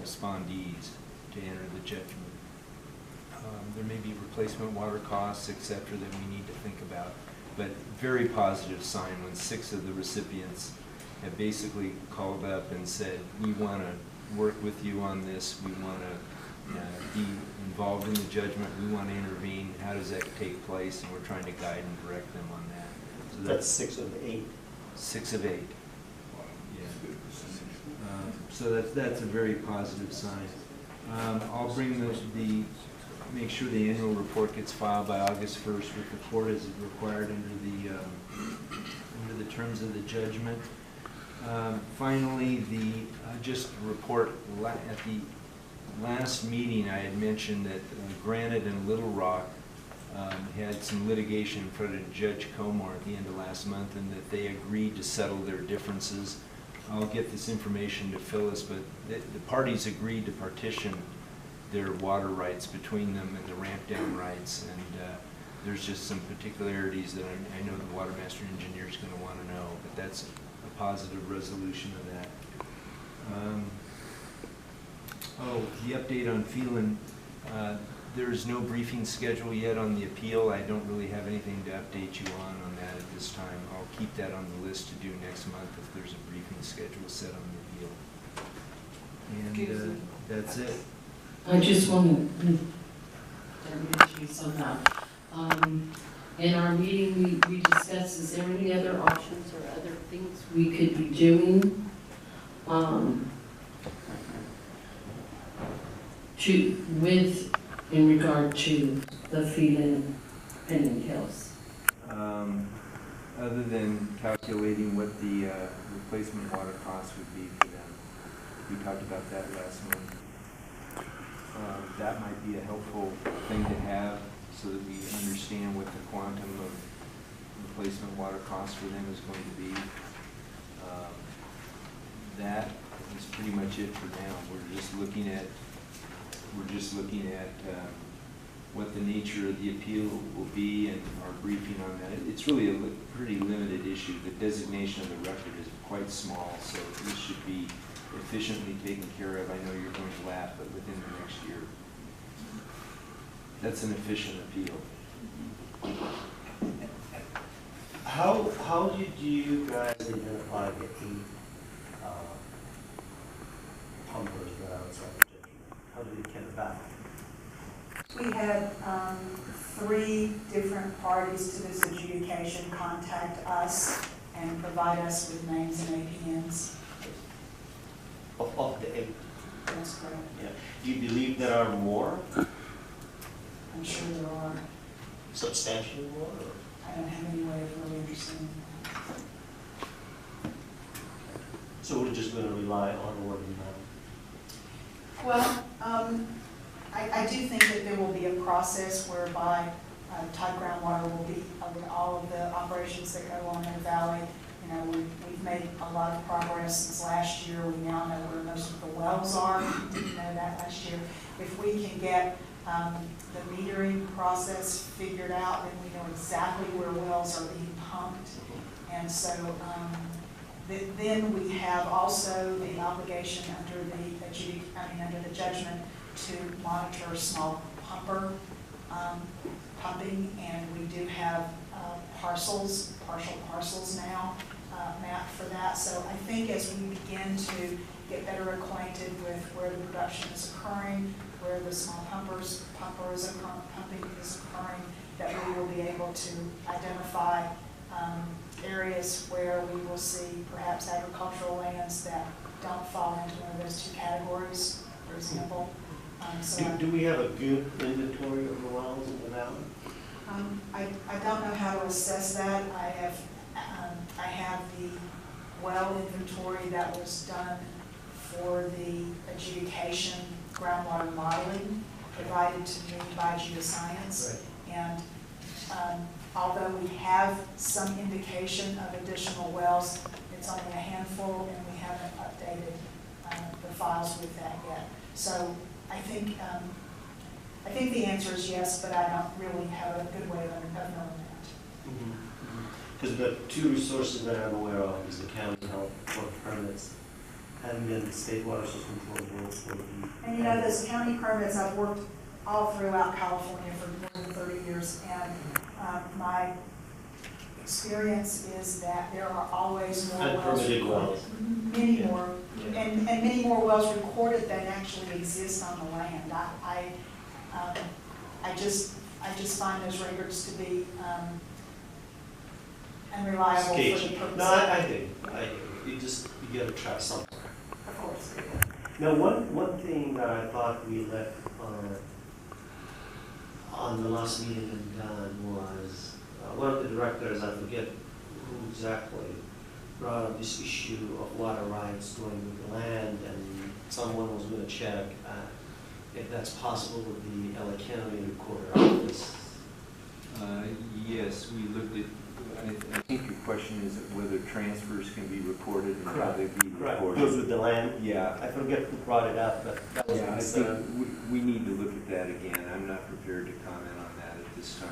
respondees to enter the judgment. There may be replacement water costs, etc., that we need to think about, but very positive sign when 6 of the recipients have basically called up and said, we want to work with you on this, we want to be involved in the judgment, we want to intervene, how does that take place, and we're trying to guide and direct them on that. So That's 6 of 8. 6 of 8. So that's a very positive sign. I'll bring make sure the annual report gets filed by August 1st with the court as required under the terms of the judgment. Finally, just a report at the last meeting I had mentioned that Granite and Little Rock had some litigation in front of Judge Comar at the end of last month, and that they agreed to settle their differences. I'll get this information to Phyllis, but the parties agreed to partition their water rights between them and the ramp down rights, and there's just some particularities that I know the Watermaster engineer is going to want to know, but that's a positive resolution of that. The update on Phelan. There is no briefing schedule yet on the appeal. I don't really have anything to update you on that at this time. I'll keep that on the list to do next month if there's a briefing schedule set on the appeal. And that's it. I just want to mention you somehow. In our meeting, we discussed, is there any other options or other things we could be doing in regard to the Phelan Pending Hills? other than calculating what the replacement water cost would be for them. We talked about that last month. That might be a helpful thing to have so that we understand what the quantum of replacement water cost for them is going to be. That is pretty much it for now. We're just looking at what the nature of the appeal will be and our briefing on that. It's really a pretty limited issue. The designation of the record is quite small, so this should be efficiently taken care of. I know you're going to laugh, but within the next year. That's an efficient appeal. How did you guys identify the 8 pumpers that are outside the judgment? How did it get about? We had 3 different parties to this adjudication contact us and provide us with names and APNs. Of the 8? That's correct. Yeah. Do you believe there are more? I'm sure there are. Substantially more? Or? I don't have any way of really understanding that. So we're just going to rely on word of mouth? Well, I do think that there will be a process whereby tight groundwater will be all of the operations that go on in the valley. You know, we've made a lot of progress since last year. We now know where most of the wells are. We didn't know that last year. If we can get the metering process figured out, then we know exactly where wells are being pumped. And so then we have also the obligation under the judgment to monitor small pumper pumping, and we do have partial parcels now mapped for that. So I think as we begin to get better acquainted with where the production is occurring, where the small pumping is occurring, that we will be able to identify areas where we will see perhaps agricultural lands that don't fall into one of those 2 categories, for example. Do we have a good inventory of the wells in the valley? I don't know how to assess that. I have the well inventory that was done for the adjudication groundwater modeling provided to me by geoscience. Right. And although we have some indication of additional wells, it's only a handful, and we haven't updated the files with that yet. So I think the answer is yes, but I don't really have a good way of knowing that. Because the 2 resources that I'm aware of is the county health for permits, and then the state water system for the. And you know, those county permits, I've worked all throughout California for more than 30 years, and my experience is that there are always more wells. Many more, and many more wells recorded than actually exist on the land. I just find those records to be unreliable for the purpose. No, I do. You got to try something. Of course. Now, one thing that I thought we left on the last meeting and done was one of the directors, I forget who exactly, brought up this issue of water rights going with the land, and someone was going to check if that's possible with the LA County Recorder Office. Yes, we looked at, I think your question is whether transfers can be recorded and how they be recorded. Goes with the land? Yeah. I forget who brought it up, but that was I think we need to look at that again. I'm not prepared to comment on that at this time.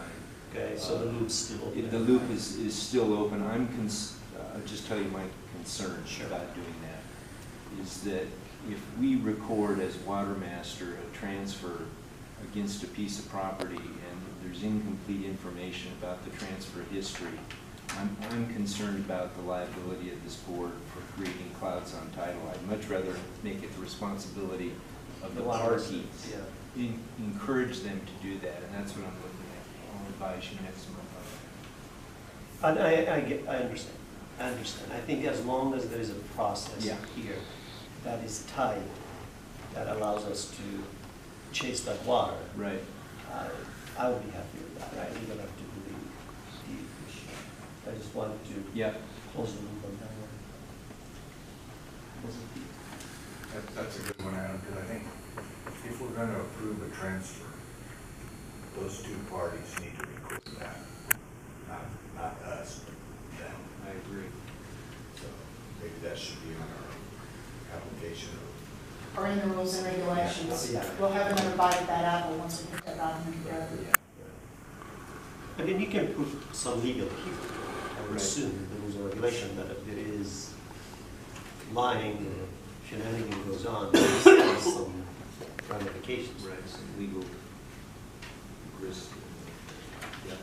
Okay, so the loop's still open. The loop is still open. I'll just tell you my concern about doing that, is that if we record as Watermaster a transfer against a piece of property and there's incomplete information about the transfer history, I'm concerned about the liability of this board for creating clouds on title. I'd much rather make it the responsibility of the party. Yeah. Encourage them to do that, and that's what I'm looking at. I'll advise you next month on that. I understand. I understand. I think as long as there is a process here that is tight, that allows us to chase that water. Right. I would be happy with that. Right. You don't have to believe the issue. I just wanted to Yeah. close the loop on that one. That's a good one, Adam, because I think if we're gonna approve a transfer, those two parties need to record that, not us, but them. I agree. So maybe that should be on our application. Or in the rules and regulations. Yeah. We'll have another bite at that apple once we get that document together. I mean, you can put some legal key, I would assume, in the rules and regulation, that if there is lying or shenanigans goes on, there's some ramifications. Right, some legal risk. Yeah.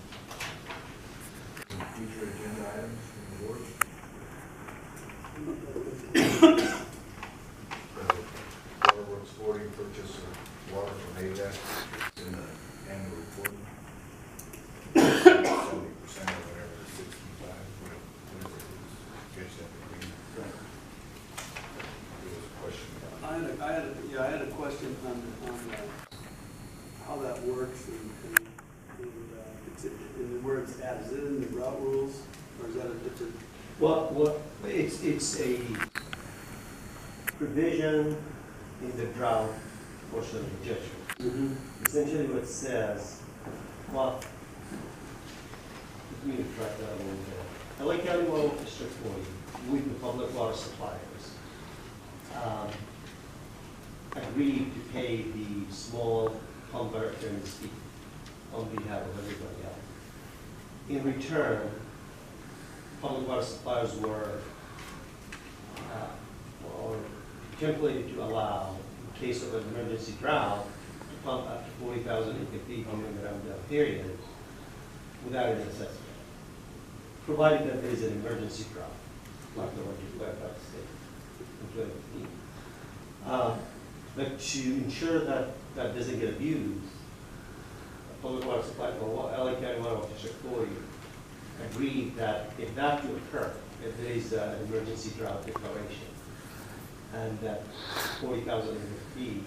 Future agenda items from the board? Waterworks forwarding purchase of water from ADEC in the annual report. 70% or whatever, 65, whatever it is. Catch that agreement. There was a question about. I had a question on how that works and it's in where it's at. Is it in the route rules or is that a different? Well, it's a provision in the drought portion of the judgment. Essentially what it says, well, let me track that a little bit. LA County Water District 40, with the public water suppliers, agreed to pay the small pumper and fee on behalf of everybody else. In return, public water suppliers were templated to allow, in case of an emergency drought, to pump up to 40,000 acre feet during the Ramadan period without any assessment, provided that there is an emergency drought, like the one declared by the state in 2015. But to ensure that that doesn't get abused, public water supply for LA County Water District 40 agreed that if that to occur, if there is an emergency drought declaration, and that 40,000 feet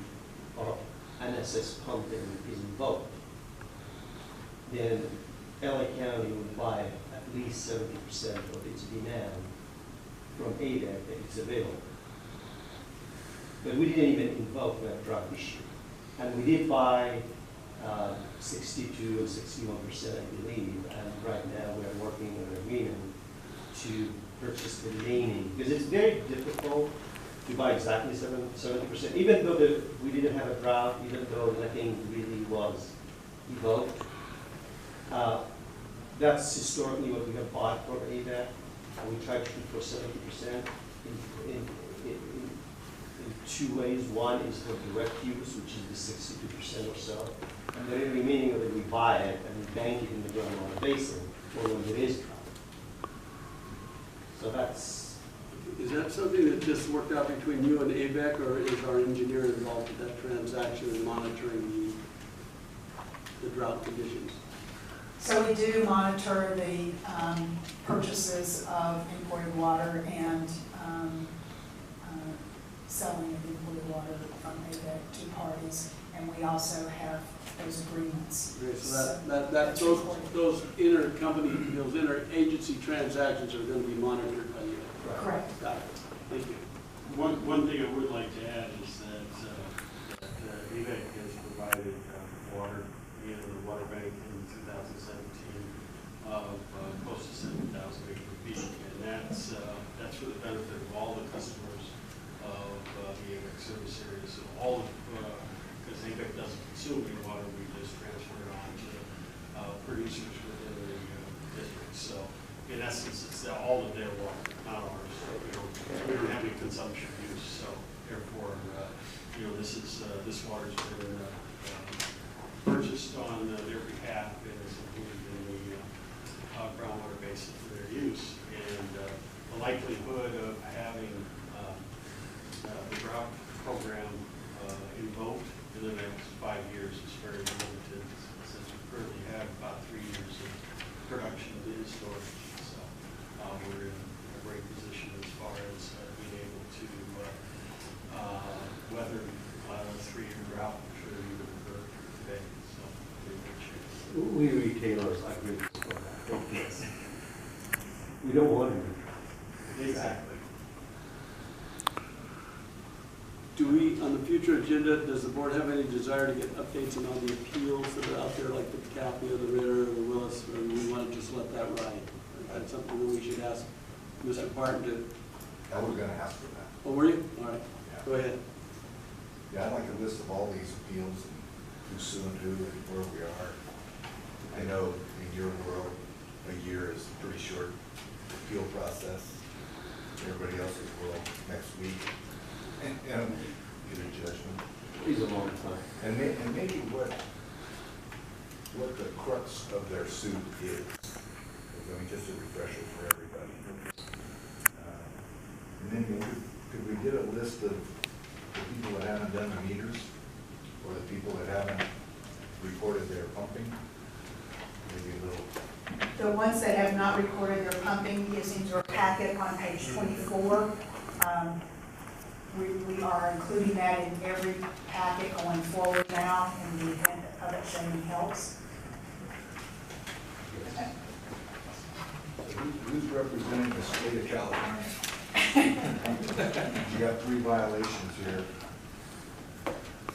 of unassessed pumping is invoked, then LA County would buy at least 70% of its demand from ADEC that it's available. But we didn't even invoke that drought issue. And we did buy 62 or 61%, I believe, and right now we're working on an agreement to purchase the remaining, because it's very difficult to buy exactly 70%, even though we didn't have a drought, even though nothing really was evoked. That's historically what we have bought from ADEC, and we tried to shoot for 70% in two ways. One is for direct use, which is the 62% or so, and the remaining of it, we buy it and we bank it in the groundwater basin for when there is drought. So that's. Is that something that just worked out between you and ABEC, or is our engineer involved with that transaction and monitoring the drought conditions? So we do monitor the purchases of imported water and selling of imported water from ABEC to parties, and we also have those agreements. Okay, so those intercompany, those interagency transactions are going to be monitored by you. Correct. Got it. Thank you. One thing I would like to add is that ABEC has provided water in the water bank in 2017 of close to 7,000 acre feet, and that's for the benefit of all the customers of the ABEC service area. So all of, because ABEC doesn't consume any water, we just transfer it on to producers within the district. So in essence, it's all of their water, not ours. So, we don't have any consumption use, so therefore, this water's been purchased on their behalf and is included in the groundwater basin for their use. And the likelihood of having the drought program invoked in the next 5 years is very limited, since we currently have about 3 years of production and storage. So we're in a great position as far as being able to weather a 3-year drought, should it even occur today. So we're in good shape. We retailers agree with that. Yes. We don't want to. Exactly. Do we, on the future agenda, does the board have any desire to get updates on all the appeals that are out there, like the Capia, the Ritter, the Willis, or do we want to just let that ride? Is that something that we should ask Mr. Barton to? I was gonna ask for that. Oh, were you? All right, Yeah. go ahead. Yeah, I'd like a list of all these appeals and who's suing who and where we are. I know in your world, a year is a pretty short appeal process. Everybody else's world, next week. And get a judgment. He's a long time. And maybe what the crux of their suit is. I mean, just a refresher for everybody. And then could we get a list of the people that haven't done the meters, or the people that haven't reported their pumping? Maybe a little. The ones that have not recorded their pumping is in your packet on page 24. We are including that in every packet going forward now in the event of it showing helps. So who's representing the state of California? You got 3 violations here.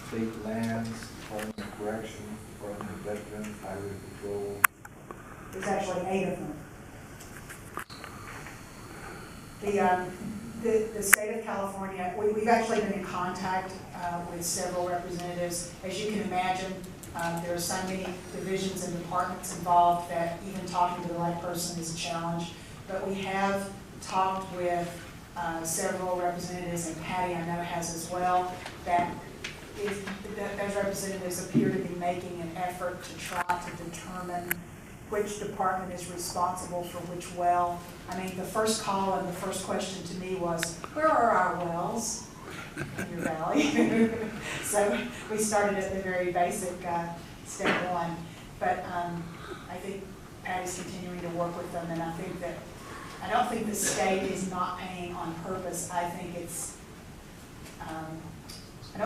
State lands, Department of Corrections, Department of Veterans, Highway Patrol. There's actually 8 of them. The state of California, we've actually been in contact with several representatives. As you can imagine, there are so many divisions and departments involved that even talking to the right person is a challenge. But we have talked with several representatives, and Patty I know has as well, that those representatives appear to be making an effort to try to determine which department is responsible for which well. I mean, the first call and the first question to me was, where are our wells in your valley? So we started at the very basic step one. But I think Patty's continuing to work with them, and I don't think the state is not paying on purpose. I don't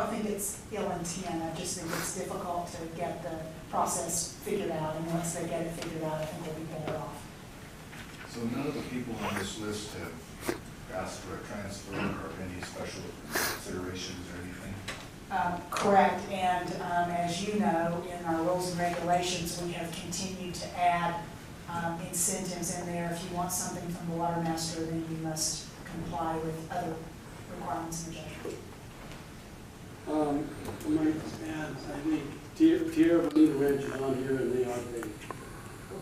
think it's ill intent. I just think it's difficult to get the process figured out, and once they get it figured out, I think we'll be better off. So none of the people on this list have asked for a transfer or any special considerations or anything? Correct, and as you know, in our rules and regulations, we have continued to add incentives in there. If you want something from the Watermaster, then you must comply with other requirements in the judgment. I might add, I think Tierra Bonita Ranch is on here, and they are paid.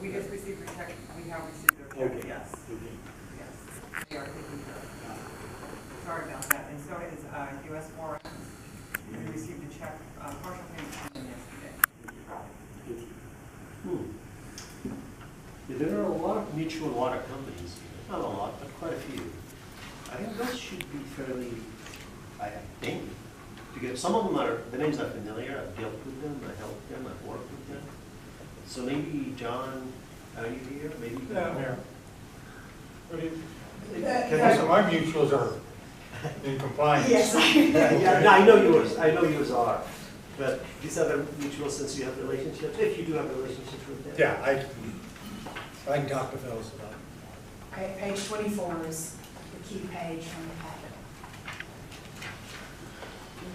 We just received their check, we have received their check, Okay. yes. Okay. Yes, they are taking care of it. Sorry about that, and so is US Forest. We received a check, partial payment from them yesterday. There are a lot of mutual water companies, not a lot, but quite a few. I think those should be fairly, I think, because some of them are, the names are familiar, I've dealt with them, I helped them, I've worked with them. So maybe, John, are you here? Maybe. Yeah, I'm here. What do you? Yeah. My mutuals are in compliance. Yes. Yeah, no, I know yours are, but these other mutuals, since you have relationships, if you do have relationships with them. Yeah, I can talk to Phyllis about it. Okay, page 24 is the key page from the packet.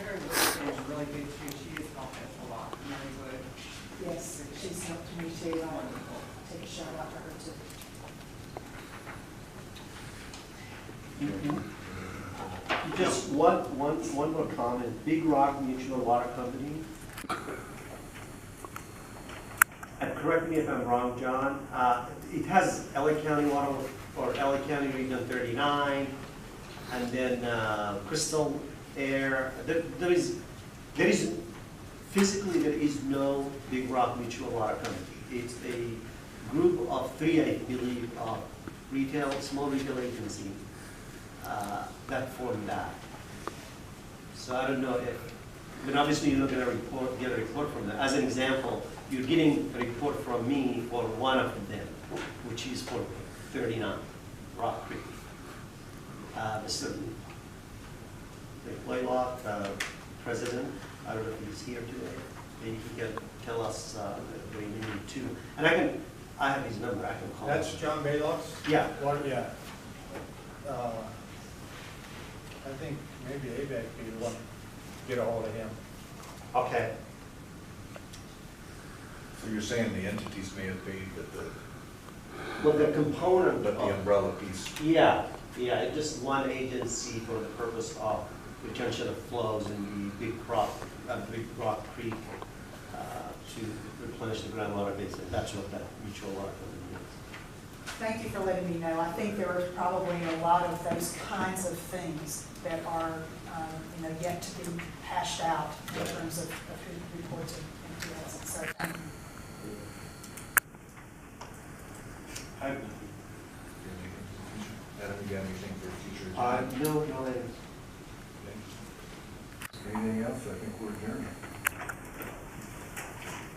Mary Wood is really good too, she has helped us a lot, Mary Wood. Yes, she's helped me to take a shout out to her too. Just one more comment. Big Rock Mutual Water Company. And correct me if I'm wrong, John. It has LA County Water or LA County Region 39, and then Crystal Air. There is physically there is no Big Rock Mutual Water Company. It's a group of 3, I believe, of small retail agency. That formed that. So I don't know I mean, obviously you're not going to get a report from them. As an example, you're getting a report from me for one of them, which is for 39, Rock Creek. Mr. Blaylock, president, I don't know if he's here today. Maybe he can tell us the remaining 2. And I have his number, I can call. That's John Baylock's? Yeah. What, yeah. I think maybe ABEC be the one to get a hold of him. Okay. So you're saying the entities may have paid, but Well, the component. the umbrella piece. Yeah, it's just one agency for the purpose of retention of flows in the Big Rock Creek to replenish the groundwater basin. That's what that mutual water company is. Thank you for letting me know. I think there are probably a lot of those kinds of things that are, yet to be hashed out in terms of who reports and who doesn't. So thank you. Adam, you got anything for future? No, items. Anything else? I think we're adjourned.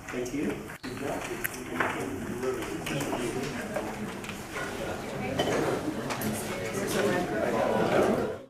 Thank you. Good job.